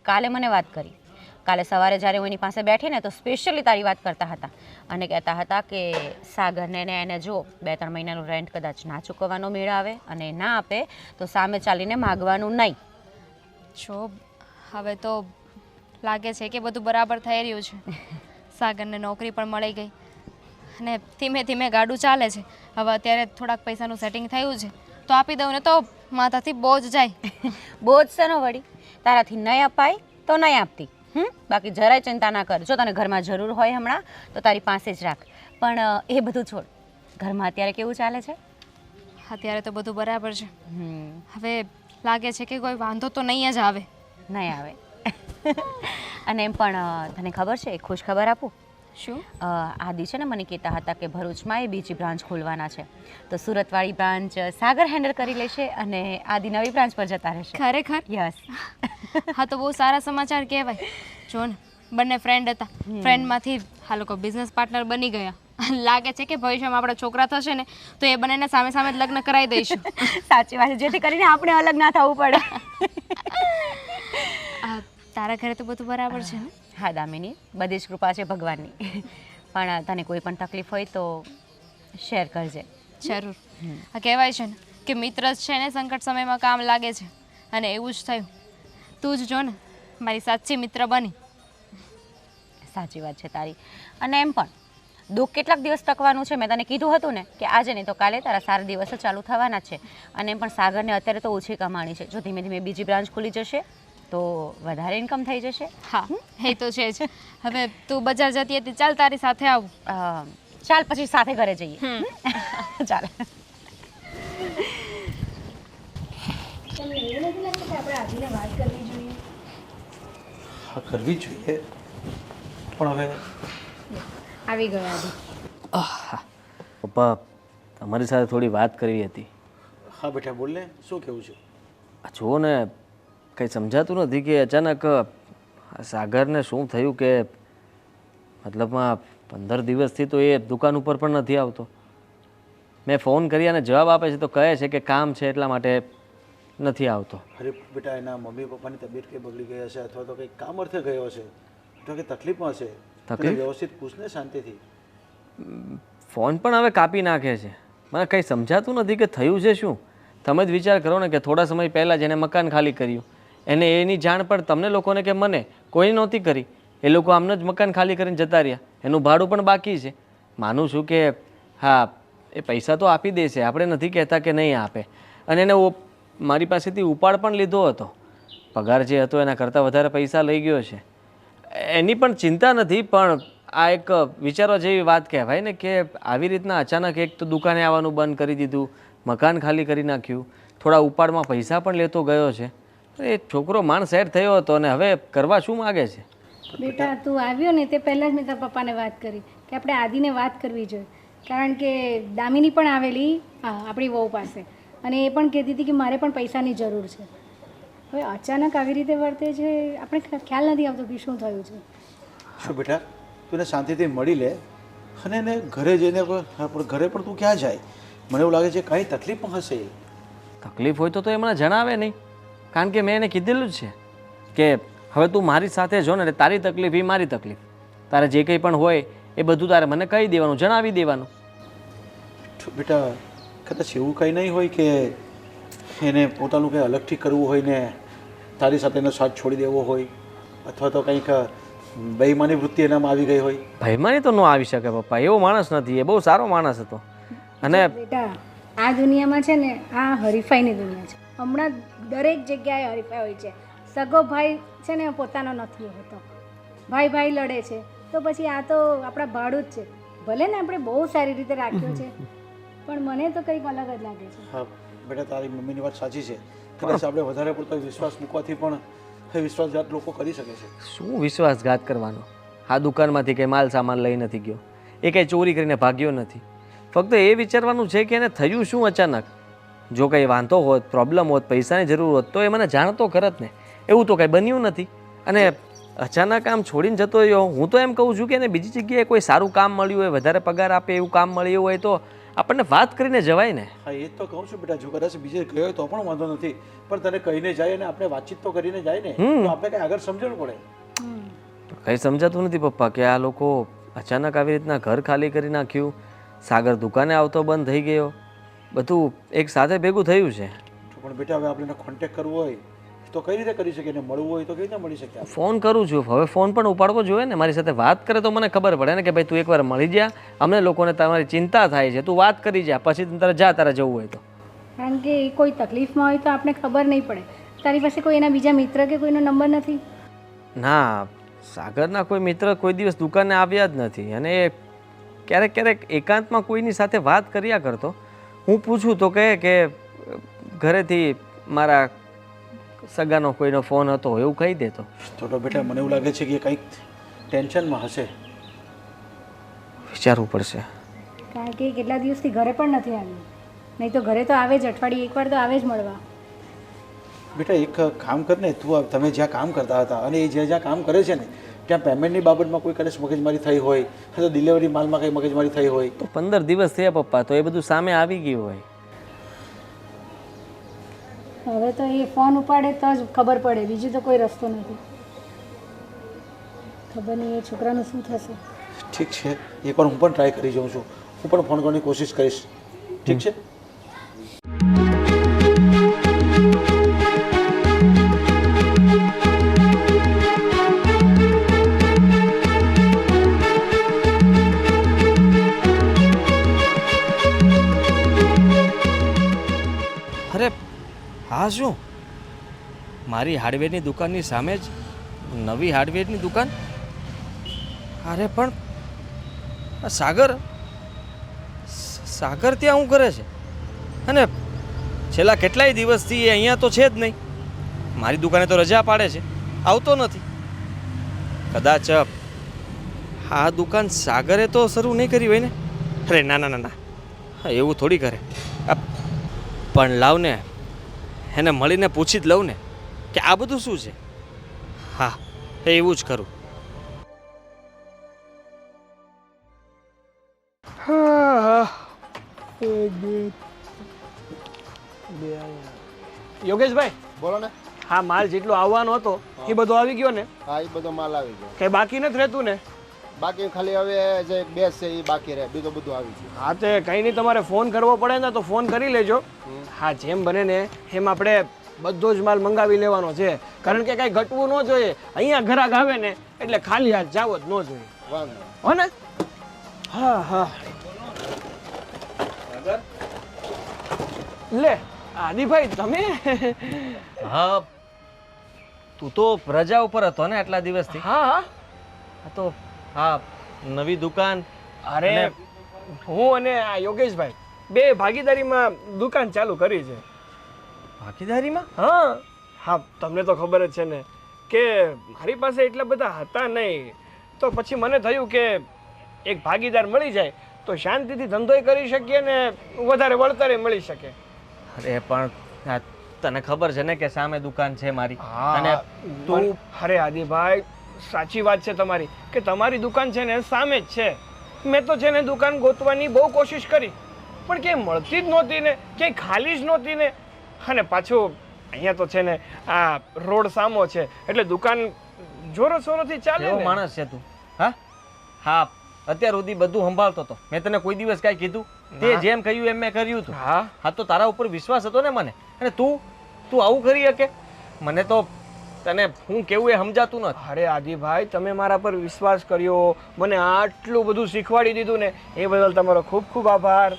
કાલે મને વાત કરી. કાલે સવારે જ્યારે હું એની પાસે બેઠી ને તો સ્પેશિયલી તારી વાત કરતા હતા અને કહેતા હતા કે સાગરને ને એને જો 2-3 મહિનાનું રેન્ટ કદાચ ના ચૂકવવાનો મેળ આવે અને ના આપે તો સામે ચાલીને માગવાનું નહીં. જો હવે તો લાગે છે કે બધું બરાબર થઈ રહ્યું છે. સાગરને નોકરી પણ મળી ગઈ અને ધીમે ધીમે ગાડું ચાલે છે. હવે અત્યારે થોડાક પૈસાનું સેટિંગ થયું છે તો આપી દઉં ને તો માથાથી બોજ જાય. બોજ શેનો વળી, તારાથી નહીં અપાય તો નહીં આપતી. બાકી જરાય ચિંતા ના કર. જો તને ઘરમાં જરૂર હોય હમણાં તો તારી પાસે જ રાખ. પણ એ બધું છોડ, ઘરમાં અત્યારે કેવું ચાલે છે? અત્યારે તો બધું બરાબર છે. હવે લાગે છે કે કોઈ વાંધો તો નહીં જ આવે. નહીં આવે. અને એમ પણ તને ખબર છે એક ખુશ ખબર આપું? શું? આદિ છે ને મને કહેતા હતા કે ભરૂચમાં એ બીજી બ્રાન્ચ ખોલવાના છે, તો સુરતવાળી બ્રાન્ચ સાગર હેન્ડલ કરી લેશે અને આદિ નવી બ્રાન્ચ પર જતા રહેશે. ખરેખર? યસ. હા તો બહુ સારા સમાચાર કહેવાય. જો ને બંને ફ્રેન્ડ હતા, ફ્રેન્ડમાંથી આ લોકો બિઝનેસ પાર્ટનર બની ગયા. લાગે છે કે ભવિષ્યમાં આપણા છોકરા થશે ને તો એ બંનેને સામે સામે જ લગ્ન કરાવી દઈશું. સાચી વાત છે, જેથી કરીને આપણે અલગ ના થવું પડે. તારા ઘરે તો બધું બરાબર છે ને? હા દામિની, બધી જ કૃપા છે ભગવાનની. પણ તને કોઈ પણ તકલીફ હોય તો શેર કરજે. જરૂર. આ કહેવાય છે ને કે મિત્ર જ છે ને સંકટ સમયમાં કામ લાગે છે, અને એવું જ થયું. તું જ જો ને મારી સાચી મિત્ર બની. સાચી વાત છે તારી. અને એમ પણ દુઃખ કેટલાક દિવસ ટકવાનું છે. મેં તને કીધું હતું ને કે આજે નહીં તો કાલે તારા સારા દિવસો ચાલુ થવાના છે. અને એમ પણ સાગરને અત્યારે તો ઓછી કમાણી છે. જો ધીમે ધીમે બીજી બ્રાન્ચ ખુલી જશે તો વધારે ઇન્કમ થઈ જશે. હા એ તો છે જ. હવે તું બજાર જતી હતી, ચાલ તારી સાથે આવું. ચાલ પછી સાથે ઘરે જઈએ. ચાલ. તમને એવું નથી લાગતું કે આપણે આદિને વાત કરવી જોઈએ? હા કરવી જોઈએ, પણ હવે આવી ગયો આદિ. પપ્પા, તમારી સાથે થોડી વાત કરવી હતી. હા બેટા બોલ ને, શું કહેવું છે? આ જુઓ ને, કંઈ સમજાતું નથી કે અચાનક આ સાગરને શું થયું કે મતલબમાં 15 દિવસથી તો એ દુકાન ઉપર પણ નથી આવતો. મેં ફોન કરી અને જવાબ આપે છે તો કહે છે કે કામ છે એટલા માટે નથી આવતો. અરે બેટા એના મમ્મી પપ્પાની તબિયત કંઈ બગડી ગઈ હશે અથવા તો કંઈક કામ અર્થે ગયો હશે, અથવા કંઈ તકલીફમાં હશે. તકલીફ? વ્યવસ્થિત પૂછને શાંતિથી. ફોન પણ હવે કાપી નાખે છે. મને કંઈ સમજાતું નથી કે થયું છે શું. તમે જ વિચાર કરો ને કે થોડા સમય પહેલાં જ એને મકાન ખાલી કર્યું, એને એની જાણ પણ તમને લોકોને કે મને કોઈ નહોતી કરી. એ લોકો આમને જ મકાન ખાલી કરીને જતા રહ્યા. એનું ભાડું પણ બાકી છે. માનું છું કે હા એ પૈસા તો આપી દેશે, આપણે નથી કહેતા કે નહીં આપે. અને એને મારી પાસેથી ઉપાડ પણ લીધો હતો. પગાર જે હતો એના કરતાં વધારે પૈસા લઈ ગયો છે. એની પણ ચિંતા નથી, પણ આ એક વિચારવા જેવી વાત કહેવાય ને કે આવી રીતના અચાનક એક તો દુકાને આવવાનું બંધ કરી દીધું, મકાન ખાલી કરી નાખ્યું, થોડા ઉપાડમાં પૈસા પણ લેતો ગયો છે. એ છોકરો માણ સેટ થયો હતો અને હવે કરવા શું માગે છે? બેટા તું આવ્યો ને તે પહેલાં જ મેં તારા પપ્પાને વાત કરી કે આપણે આદિને વાત કરવી જોઈએ. કારણ કે દામિની પણ આવેલી આપણી વહુ પાસે અને એ પણ કહેતી હતી કે મારે પણ પૈસાની જરૂર છે. હવે અચાનક આવી રીતે વર્તે છે, આપણે ખ્યાલ નથી આવતો કે શું થયું છે. શું બેટા, તું એને શાંતિથી મળી લે અને એને ઘરે જઈને પણ ઘરે પણ તું ક્યાં જાય? મને એવું લાગે છે કાંઈ તકલીફ પણ હશે. તકલીફ હોય તો એમણે જણાવે નહીં, કારણ કે મેં એને કીધેલું જ છે કે હવે તું મારી સાથે જો ને, તારી તકલીફ એ મારી તકલીફ. તારે જે કંઈ પણ હોય એ બધું તારે મને કહી દેવાનું, જણાવી દેવાનું. બેટા કદાચ એવું કંઈ નહીં હોય કે એને પોતાનું કંઈ અલગથી કરવું હોય ને તારી સાથે એનો સાથ છોડી દેવો હોય, અથવા તો કંઈક બેઈમાની વૃત્તિ એનામાં આવી ગઈ હોય. ભયમાની તો ન આવી શકે પપ્પા, એવો માણસ નથી, એ બહુ સારો માણસ હતો. અને બેટા આ દુનિયામાં છે ને આ હરીફાઈની દુનિયા છે. હમણાં દરેક જગ્યાએ હરીફાઈ હોય છે. સગો ભાઈ છે ને પોતાનો નથી હોતો, ભાઈ ભાઈ લડે છે. તો પછી આ તો આપણા ભાડું જ છે. ભલે ને આપણે બહુ સારી રીતે રાખ્યો છે, પણ મને તો કંઈક અલગ જ લાગે છે. હા બેટા, તારી મમ્મીની વાત સાચી છે. કદાચ આપણે વધારે પડતો વિશ્વાસ મૂકવાથી પણ એ વિશ્વાસઘાત લોકો કરી શકે છે. શું વિશ્વાસઘાત કરવાનો? આ દુકાનમાંથી કંઈ માલ સામાન લઈ નથી ગયો, એ કંઈ ચોરી કરીને ભાગ્યો નથી. ફક્ત એ વિચારવાનું છે કે એને થયું શું અચાનક. જો કંઈ વાંધો હોત, પ્રોબ્લેમ હોત, પૈસાની જરૂર હોત તો એ મને જાણતો ખરત ને. એવું તો કંઈ બન્યું નથી. અને અચાનક આમ છોડીને જતો રહ્યો. હું તો એમ કહું છું કે એને બીજી જગ્યાએ કોઈ સારું કામ મળ્યું હોય, વધારે પગાર આપે એવું કામ મળ્યું હોય તો આપણને વાત કરીને જવાય ને. હા એ જ તો કહું છું બેટા, જો કદાચ બીજે ગયો હોય તો પણ વાંધો નથી, પણ તને કહીને જાય અને આપણે વાતચીત તો કરીને જાય ને, તો આપણે કંઈ આગળ સમજણ પડે. કંઈ સમજાતું નથી પપ્પા કે આ લોકો અચાનક આવી રીતના ઘર ખાલી કરી નાખ્યું, સાગર દુકાને આવતો બંધ થઈ ગયો, બધું એક સાથે ભેગું થયું છે. પણ બેટા હવે આપણે કોન્ટેક્ટ કરવો હોય તો કઈ રીતે કરી શકીએ, ને મળવું હોય તો કઈ રીતે મળી શકે? ફોન કરું છું, હવે ફોન પણ ઉપાડવો જોઈએ ને. મારી સાથે વાત કરે તો મને ખબર પડે ને કે ભાઈ તું એકવાર મળી જા, અમને લોકોને તમારી ચિંતા થાય છે, તું વાત કરી જા, પછી તારે જા, તારે જવું હોય તો. કારણ કે એ કોઈ તકલીફમાં હોય તો આપણે ખબર નહીં પડે. તારી પાસે કોઈ એના બીજા મિત્ર કે કોઈનો નંબર નથી? ના, સાગરના કોઈ મિત્ર કોઈ દિવસ દુકાને આવ્યા જ નથી. અને એ ક્યારેક ક્યારેક એકાંતમાં કોઈની સાથે વાત કર્યા કરતો. હું પૂછું તો કહે કે ઘરેથી મારા સગાનો કોઈનો ફોન હતો એવું કહી દેતો. તો બેટા મને એવું લાગે છે કે કંઈક ટેન્શનમાં હશે. વિચારવું પડશે. કારણ કે કેટલા દિવસથી ઘરે પણ નથી આવ્યું. નહીં તો ઘરે તો આવે જ, અઠવાડિયે એકવાર તો આવે જ મળવા. બેટા એક કામ કર ને, તું તમે જ્યાં કામ કરતા હતા અને એ જ્યાં કામ કરે છે ને ત્યાં પેમેન્ટની બાબતમાં કોઈ કદાચ મગજમારી થઈ હોય, તો ડિલિવરી માલમાં કંઈ મગજમારી થઈ હોય તો 15 દિવસ થયા પપ્પા, તો એ બધું સામે આવી ગયું હોય. હવે તો એ ફોન ઉપાડે તો જ ખબર પડે, બીજું તો કોઈ રસ્તો નથી. ખબર નહીં એ છોકરાનું શું થશે. ઠીક છે, એકવાર હું પણ ટ્રાય કરી જાઉં છું, હું પણ ફોન કરવાની કોશિશ કરીશ. ઠીક છે. અરે હા, શું મારી હાર્ડવેરની દુકાનની સામે જ નવી હાર્ડવેરની દુકાન? અરે પણ આ સાગર ત્યાં શું કરે છે? અને છેલ્લા કેટલાય દિવસથી એ અહીંયા તો છે જ નહીં. મારી દુકાને તો રજા પાડે છે, આવતો નથી. કદાચ આ દુકાન સાગરે તો શરૂ નહીં કરી હોય ને? અરે ના ના ના ના, એવું થોડી કરે. પણ લાવ ને, એને મળીને પૂછી જ લઉં ને કે આ બધું શું છે. હા, એવું જ કરું. યોગેશભાઈ, બોલો ને. હા, માલ જેટલો આવવાનો હતો એ બધો આવી ગયો ને? હા, એ બધો માલ આવી ગયો. કઈ બાકી નથી રહેતું ને? બાકી ખાલી હવે જે બેસ છે એ બાકી રહે, બીજું બધું આવી ગયું. હા, તે કંઈ નહીં, તમારે ફોન કરવો પડે ને તો ફોન કરી લેજો. હા, જેમ બને ને એમ આપણે બધો જ માલ મંગાવી લેવાનો છે, કારણ કે કાંઈ ઘટવું ન જોઈએ. અહીંયા ઘરાક આવે ને એટલે ખાલી હાથ જાવો જ ન જોઈએ, વાંધો હો ને? હા હા. લે આદિભાઈ, તમે? હા, તું તો રજા ઉપર હતો ને આટલા દિવસથી? હા હા. તો હા, નવી દુકાન. અરે હું અને આ યોગેશભાઈ બે ભાગીદારીમાં દુકાન ચાલુ કરી છે. ભાગીદારીમાં? હા હા, તમને તો ખબર જ છે ને કે મારી પાસે એટલા બધા હતા નહીં, તો પછી મને થયું કે એક ભાગીદાર મળી જાય તો શાંતિથી ધંધોય કરી શકીએ ને વધારે વળતરે મળી શકે. અરે પણ આ તને ખબર છે ને કે સામે દુકાન છે મારી. અને તું, અરે આદિભાઈ, સાચી વાત છે તમારી કે તમારી દુકાન છે ને સામે જ છે. મેં તો છે ને દુકાન ગોતવાની બહુ કોશિશ કરી, પણ ક્યાંય મળતી જ નહોતી ને, ક્યાંય ખાલી જ નહોતી ને. અને પાછું અહીંયા તો છે ને આ રોડ સામો છે એટલે દુકાન જોરો શોરોથી ચાલે કેવો ને. માણસ છે તું? હા હા, અત્યાર સુધી બધું સંભાળતો હતો. મેં તને કોઈ દિવસ કાંઈ કીધું? તે જેમ કહ્યું એમ મેં કર્યું હતું. હા હા, તો તારા ઉપર વિશ્વાસ હતો ને મને. અને તું આવું કરી શકે? મને તો તને હું કેવું એ સમજાતું નથી. અરે આદિભાઈ, તમે મારા પર વિશ્વાસ કર્યો, મને આટલું બધું શીખવાડી દીધું ને એ બદલ તમારો ખૂબ ખૂબ આભાર.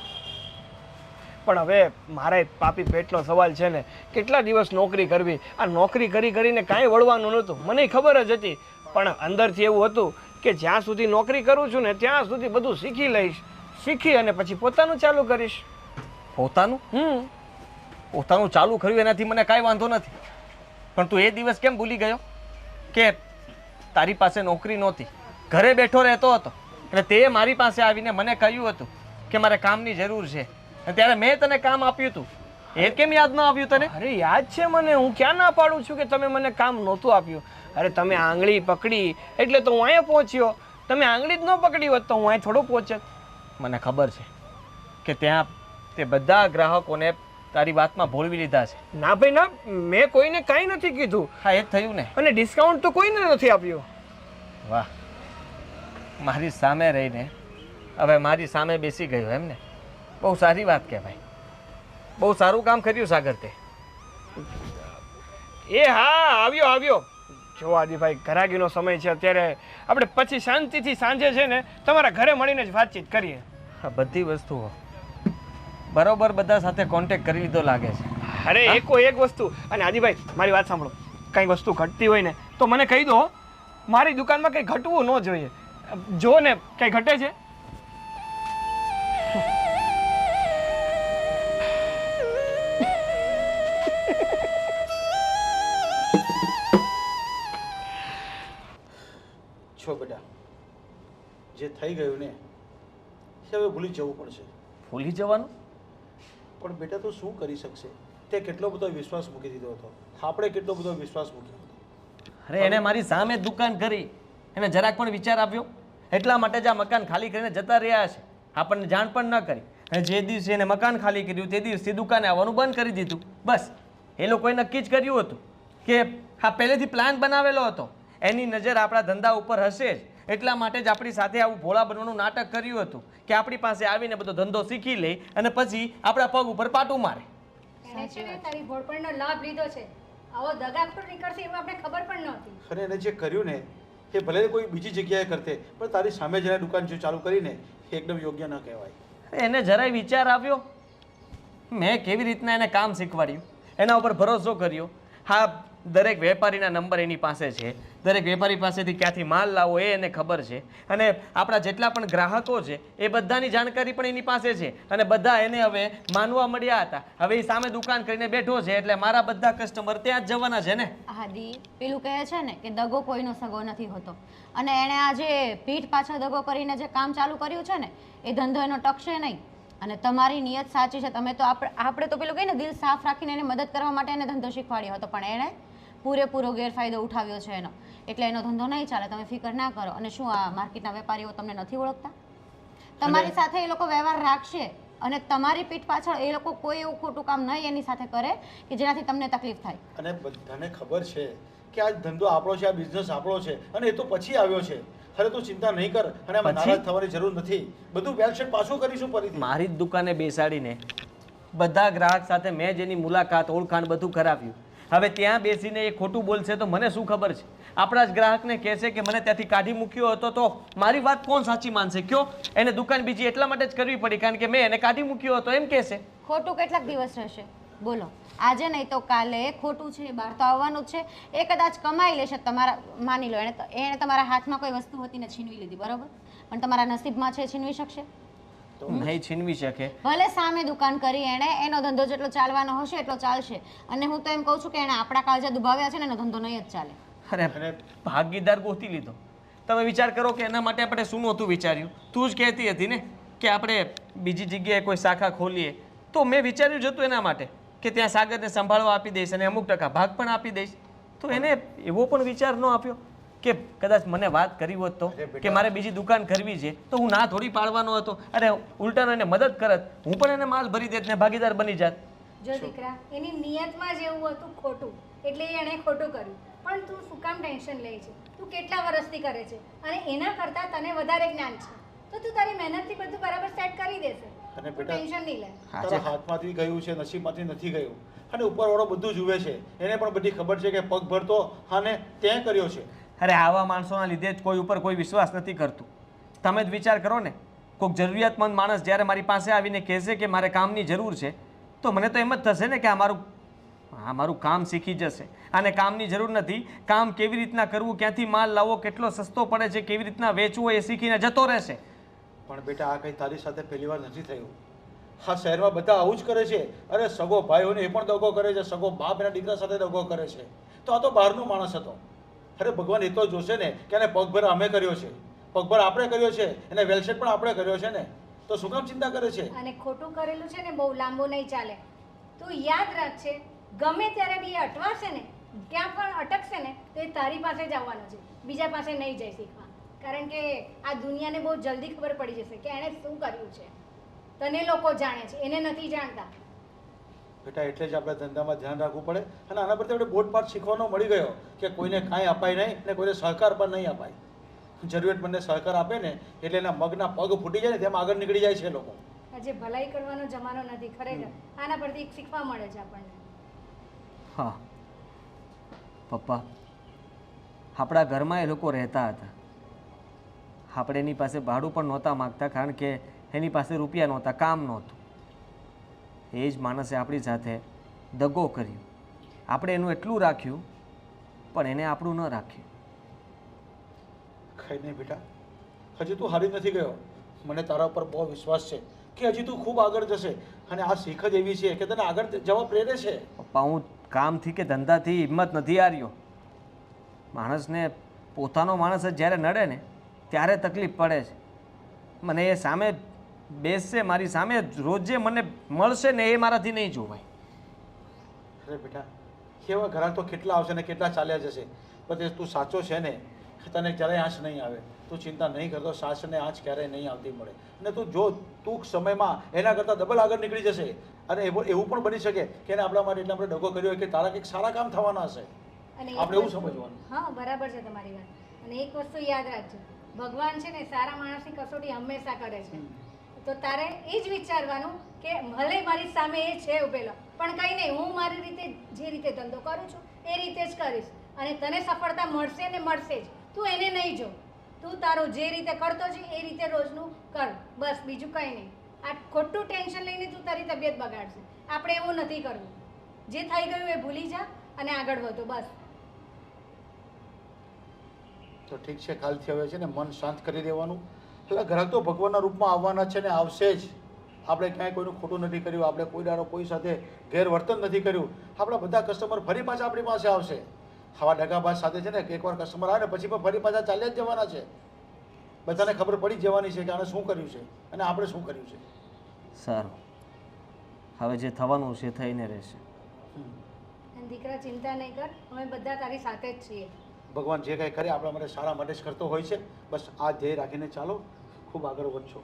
પણ હવે મારે પાપી પેટનો સવાલ છે ને, કેટલા દિવસ નોકરી કરવી? આ નોકરી કરીને કાંઈ વળવાનું નહોતું, મને ખબર જ હતી. પણ અંદરથી એવું હતું કે જ્યાં સુધી નોકરી કરું છું ને ત્યાં સુધી બધું શીખી લઈશ, શીખી અને પછી પોતાનું ચાલુ કરીશ. પોતાનું પોતાનું ચાલુ કર્યું એનાથી મને કાંઈ વાંધો નથી, પણ તું એ દિવસ કેમ ભૂલી ગયો કે તારી પાસે નોકરી નહોતી, ઘરે બેઠો રહેતો હતો, એટલે તે મારી પાસે આવીને મને કહ્યું હતું કે મારે કામની જરૂર છે, અને ત્યારે મેં તને કામ આપ્યું હતું. એ કેમ યાદ ન આવ્યું તને? અરે યાદ છે મને, હું ક્યાં ના પાડું છું કે તમે મને કામ નહોતું આપ્યું. અરે તમે આંગળી પકડી એટલે તો હું અહીંયા પહોંચ્યો, તમે આંગળી જ ન પકડી હોત તો હું અહીં થોડો પહોંચત. મને ખબર છે કે ત્યાં તે બધા ગ્રાહકોને તારી વાતમાં ભોળવી લીધા છે. ના ભાઈ ના, મેં કોઈને કાંઈ નથી કીધું. હા, એ જ થયું ને. અને ડિસ્કાઉન્ટ તો કોઈને નથી આપ્યું. વાહ, મારી સામે રહીને હવે મારી સામે બેસી ગયો એમ ને? બહુ સારી વાત કહેવાય, બહુ સારું કામ કર્યું સાગર તે. એ હા, આવ્યો. જો આદિભાઈ, ઘરાગીનો સમય છે અત્યારે, આપણે પછી શાંતિથી સાંજે છે ને તમારા ઘરે મળીને જ વાતચીત કરીએ. આ બધી વસ્તુઓ બરોબર બધા સાથે કોન્ટેક્ટ કરી લીધો લાગે છે. અરે એકો એક વસ્તુ. અને આદિભાઈ, મારી વાત સાંભળો, કંઈ વસ્તુ ઘટતી હોય ને તો મને કહી દો. મારી દુકાનમાં કંઈ ઘટવું ન જોઈએ. જો ને કંઈ ઘટે છે? છો બેટા, જે થઈ ગયું ને એ હવે ભૂલી જવું પડશે. ભૂલી જવાનું? પણ બેટા તો શું કરી શકશે? તે કેટલો બધો વિશ્વાસ મૂકી દીધો હતો, આપણે કેટલો બધો વિશ્વાસ મૂક્યો હતો. અરે એને મારી સામે દુકાન કરી, એને જરાક પણ વિચાર આપ્યો? એટલા માટે જ આ મકાન ખાલી કરીને જતા રહ્યા છે, આપણને જાણ પણ ન કરી. અને જે દિવસે એને મકાન ખાલી કર્યું તે દિવસથી દુકાને આવવાનું બંધ કરી દીધું. બસ એ લોકોએ નક્કી જ કર્યું હતું કે આ પહેલેથી પ્લાન બનાવેલો હતો, એની નજર આપણા ધંધા ઉપર હશે જ, એટલા માટે જ આપણી સાથે આવું ભોળા બનવાનું નાટક કર્યું હતું કે આપણી પાસે આવીને બધો ધંધો શીખી લે અને પછી આપણા પગ ઉપર પાટું મારે. એને છે ને તારી ભોળપણનો લાભ લીધો છે. આવો દગાખોર નીકળશે એવું આપણે ખબર પણ નહોતી. અને એને જે કર્યું ને એ ભલે કોઈ બીજી જગ્યાએ કરતે, પણ તારી સામે જઈને દુકાન જો ચાલુ કરીને એ એકદમ યોગ્ય ન કહેવાય. એને જરાય વિચાર આવ્યો? મેં કેવી રીતના એને કામ શીખવાડ્યું, એના ઉપર ભરોસો કર્યો. હા, દરેક વેપારીના નંબર એની પાસે છે, દરેક વેપારી પાસેથી ક્યાંથી માલ લાવો એ એને ખબર છે, અને આપણા જેટલા પણ ગ્રાહકો છે એ બધાની જાણકારી પણ એની પાસે છે, અને બધા એને હવે માનવા મળ્યા હતા. હવે એ સામે દુકાન કરીને બેઠો છે એટલે મારા બધા કસ્ટમર ત્યાં જ જવાના છે ને. આદિ, પેલું કહે છે ને કે દગો કોઈનો સગો નથી હોતો, અને એણે આ જે પીઠ પાછળ દગો કરીને જે કામ ચાલુ કર્યું છે ને એ ધંધો એનો ટકશે નહીં. અને તમારી નિયત સાચી છે, તમે તો આપણે તો પેલું કહીએ ને દિલ સાફ રાખીને એને મદદ કરવા માટે એને ધંધો શીખવાડ્યો હતો, પણ એણે પૂરેપૂરો ગેરફાયદો ઉઠાવ્યો છે એનો, એટલે એનો ધંધો નહીં ચાલે. તમે ફિકર ના કરો. અને શું આ માર્કેટના વેપારીઓ તમને નથી ઓળખતા? તમારી સાથે એ લોકો વ્યવહાર રાખશે અને તમારી પીઠ પાછળ એ લોકો કોઈ એવું ખોટું કામ નહીં એની સાથે કરે કે જેનાથી તમને તકલીફ થાય. અને બધાને ખબર છે કે આ ધંધો આપણો છે, આ બિઝનેસ આપણો છે, અને એ તો પછી આવ્યો છે. હવે તું ચિંતા નહીં કર, અને આમાં નારાજ થવાની જરૂર નથી. બધું વેલસેટ પાછું કરીશું ફરીથી. મારી જ દુકાને બેસાડીને બધા ગ્રાહક સાથે મેં જેની મુલાકાત, ઓળખાણ બધું કરાવ્યું. હવે ત્યાં બેસીને એ ખોટું બોલશે તો મને શું ખબર છે? આપણા જ ગ્રાહકને કહેશે કે મને ત્યાંથી કાઢી મૂક્યો હતો, તો મારી વાત કોણ સાચી માનશે? કયો? એને દુકાન બીજી એટલા માટે જ કરવી પડી કારણ કે મેં એને કાઢી મૂક્યો હતો એમ કહેશે. ખોટું કેટલાક દિવસ રહેશે? બોલો. આજે નહીં તો કાલે ખોટું છે, બહાર તો આવવાનું જ છે. એ કદાચ કમાઈ લેશે, તમારા માની લો એણે તમારા હાથમાં કોઈ વસ્તુ હતી ને છીનવી લીધી, બરોબર, પણ તમારા નસીબમાં છે છીનવી શકશે? નહીં છીનવી શકે. ભલે સામે દુકાન કરી એણે, એનો ધંધો જેટલો ચાલવાનો હશે એટલો ચાલશે, અને હું તો એમ કહું છું કે એણે આપણા કાળજા દુભાવ્યા છે ને એનો ધંધો નહીં જ ચાલે. અરે ભાગીદાર ગોતી લીધો. તમે વિચાર કરો કે એના માટે આપણે શું નહોતું વિચાર્યું? તું જ કહેતી હતી ને કે આપણે બીજી જગ્યાએ કોઈ શાખા ખોલીએ, તો મેં વિચાર્યું જ હતું એના માટે કે ત્યાં સાગરને સંભાળવા આપી દઈશ અને અમુક ટકા ભાગ પણ આપી દઈશ. તો એને એવો પણ વિચાર ન આપ્યો કે કદાચ મને વાત કરી હોત તો કે મારે બીજી દુકાન કરવી છે તો હું ના થોડી પાડવાનો હતો. અરે ઉલટાનો એને મદદ કરત, હું પણ એને માલ ભરી દેત ને ભાગીદાર બની જાત. જો દીકરા, એની નિયતમાં જ એવું હતું ખોટું, એટલે એણે ખોટું કર્યું. પણ તું શું કામ ટેન્શન લે છે? તું કેટલા વર્ષથી કરે છે અને એના કરતાં તને વધારે જ્ઞાન છે, તો તું તારી મહેનતથી બધું બરાબર સેટ કરી દેશે. અને તું બેટા ટેન્શન નહીં લે. તારા હાથમાંથી ગયું છે, નસીબમાંથી નથી ગયું, અને ઉપરવાળો બધું જુએ છે. એને પણ બધી ખબર છે કે પગ ભરતો અને તે કર્યો છે. અરે આવા માણસોના લીધે જ કોઈ ઉપર કોઈ વિશ્વાસ નથી કરતું. તમે જ વિચાર કરો ને, કોઈક જરૂરિયાતમંદ માણસ જ્યારે મારી પાસે આવીને કહેશે કે મારે કામની જરૂર છે, તો મને તો એમ જ થશે ને કે આ મારું કામ શીખી જશે. આને કામની જરૂર નથી, કામ કેવી રીતના કરવું, ક્યાંથી માલ લાવવો, કેટલો સસ્તો પડે છે, કેવી રીતના વેચવો, એ શીખીને જતો રહેશે. પણ બેટા આ કંઈ તારી સાથે પહેલી વાર નથી થયું. હા, શહેરમાં બધા આવું જ કરે છે. અરે સગો ભાઈઓને એ પણ દગો કરે છે, સગો બાપ એના દીકરા સાથે દગો કરે છે. તો આ તો બહારનો માણસ હતો. અરે ભગવાન એ તો જોશે ને કે એને પગભર અમે કર્યો છે, પગભર આપણે કર્યો છે, એને વેલસેટ પણ આપણે કર્યો છે ને, તો શું કામ ચિંતા કરે છે? અને ખોટું કરેલું છે ને બહુ લાંબુ નહીં ચાલે. તું યાદ રાખજે, ગમે ત્યારે બી એ અટવાશે ને, ક્યાં પણ અટકશે ને, તો એ તારી પાસે જ આવવાનો છે, બીજા પાસે નહીં જાય શીખવા. કારણ કે આ દુનિયાને બહુ જલ્દી ખબર પડી જશે કે એણે શું કર્યું છે. તને લોકો જાણે છે, એને નથી જાણતા. બેટા એટલે જ આપણે ધંધામાં ધ્યાન રાખવું પડે. અને આના પરથી આપણે બોધપાઠ શીખવાનો મળી ગયો કે કોઈને કાંઈ અપાય નહીં ને કોઈને સહકાર પણ નહીં અપાય. જરૂરિયાતમંદને સહકાર આપે ને એટલે એના મગના પગ ફૂટી જાય ને તેમ આગળ નીકળી જાય છે લોકો. આજે ભલાઈ કરવાનો જમાનો નથી ખરેખર. આના પરથી શીખવા મળે છે આપણને. હા પપ્પા, આપણા ઘરમાં એ લોકો રહેતા હતા. આપણે એની પાસે ભાડું પણ નહોતા માગતા, કારણ કે એની પાસે રૂપિયા નહોતા, કામ નહોતું. એ જ માણસે આપણી સાથે દગો કર્યો. આપણે એનું એટલું રાખ્યું, પણ એને આપણું ન રાખ્યું. કઈ નહીં બેટા, હજી તું હારી નથી ગયો. મને તારા ઉપર બહુ વિશ્વાસ છે કે હજી તું ખૂબ આગળ જશે. અને આ શીખ જ એવી છે કે તને આગળ જવા પ્રેરે છે. પપ્પા, હું કામથી કે ધંધાથી હિંમત નથી હાર્યો. માણસને પોતાનો માણસ જ જ્યારે નડે ને ત્યારે તકલીફ પડે છે. મને એ સામે બેસશે, મારી સામે રોજે મને મળશે ને, એ મારાથી નહીં જોવાય. અરે બેટા, એવા ઘરાક તો કેટલા આવશે ને કેટલા ચાલ્યા જશે. પણ તું સાચો છે ને, તને ક્યારેય આંચ નહીં આવે. તું ચિંતા નહીં કરતો, સાસને આંચ ક્યારેય નહીં આવતી મળે. અને તું જો ટૂંક સમયમાં એના કરતાં ડબલ આગળ નીકળી જશે. અને એવું પણ બની શકે કે એને આપણા માટે એટલે આપણે ડગો કર્યો હોય કે તારા કંઈક સારા કામ થવાના હશે. અને એક આપણે એવું વસ્તુ- સમજવાનું. હા, બરાબર છે તમારી વાત. અને એક વસ્તુ યાદ રાખજો, ભગવાન છે ને સારા માણસની કસોટી હંમેશા કરે છે. તો તારે એ જ વિચારવાનું કે ભલે મારી સામે એ છે ઉભેલો, પણ કંઈ નહીં, હું મારી રીતે જે રીતે ધંધો કરું છું એ રીતે જ કરીશ. અને તને સફળતા મળશે ને મળશે જ. તું એને નહીં જો, તું તારું જે રીતે કરતો છે એ રીતે રોજનું કર, બસ, બીજું કંઈ નહીં. આ ખોટું ટેન્શન લઈને તું તારી તબિયત બગાડશે. આપણે એવું નથી કરવું. જે થઈ ગયું એ ભૂલી જા અને આગળ વધો, બસ. તો ઠીક છે, કાલથી હવે છે ને મન શાંત કરી દેવાનું. એટલે ગ્રાહક તો ભગવાનના રૂપમાં આવવાના છે ને આવશે જ. આપણે ક્યાંય કોઈનું ખોટું નથી કર્યું, આપણે કોઈ દાડો કોઈ સાથે ગેરવર્તન નથી કર્યું. આપણા બધા કસ્ટમર ફરી પાછા આપણી પાસે આવશે. આવા ડગાબાજ સાથે છે ને એકવાર કસ્ટમર આવે ને પછી પણ ફરી પાછા ચાલ્યા જ જવાના છે. બધાને ખબર પડી જ જવાની છે કે આને શું કર્યું છે અને આપણે શું કર્યું છે. સારું, હવે જે થવાનું છે થઈને રહેશે. અને દીકરા, ચિંતા નહીં કર, અમે બધા તારી સાથે જ છીએ. ભગવાન જે કંઈ કરે આપણા માટે સારા માટે જ કરતો હોય છે. બસ આ ધ્યેય રાખીને ચાલો, ખૂબ આગળ વધશો.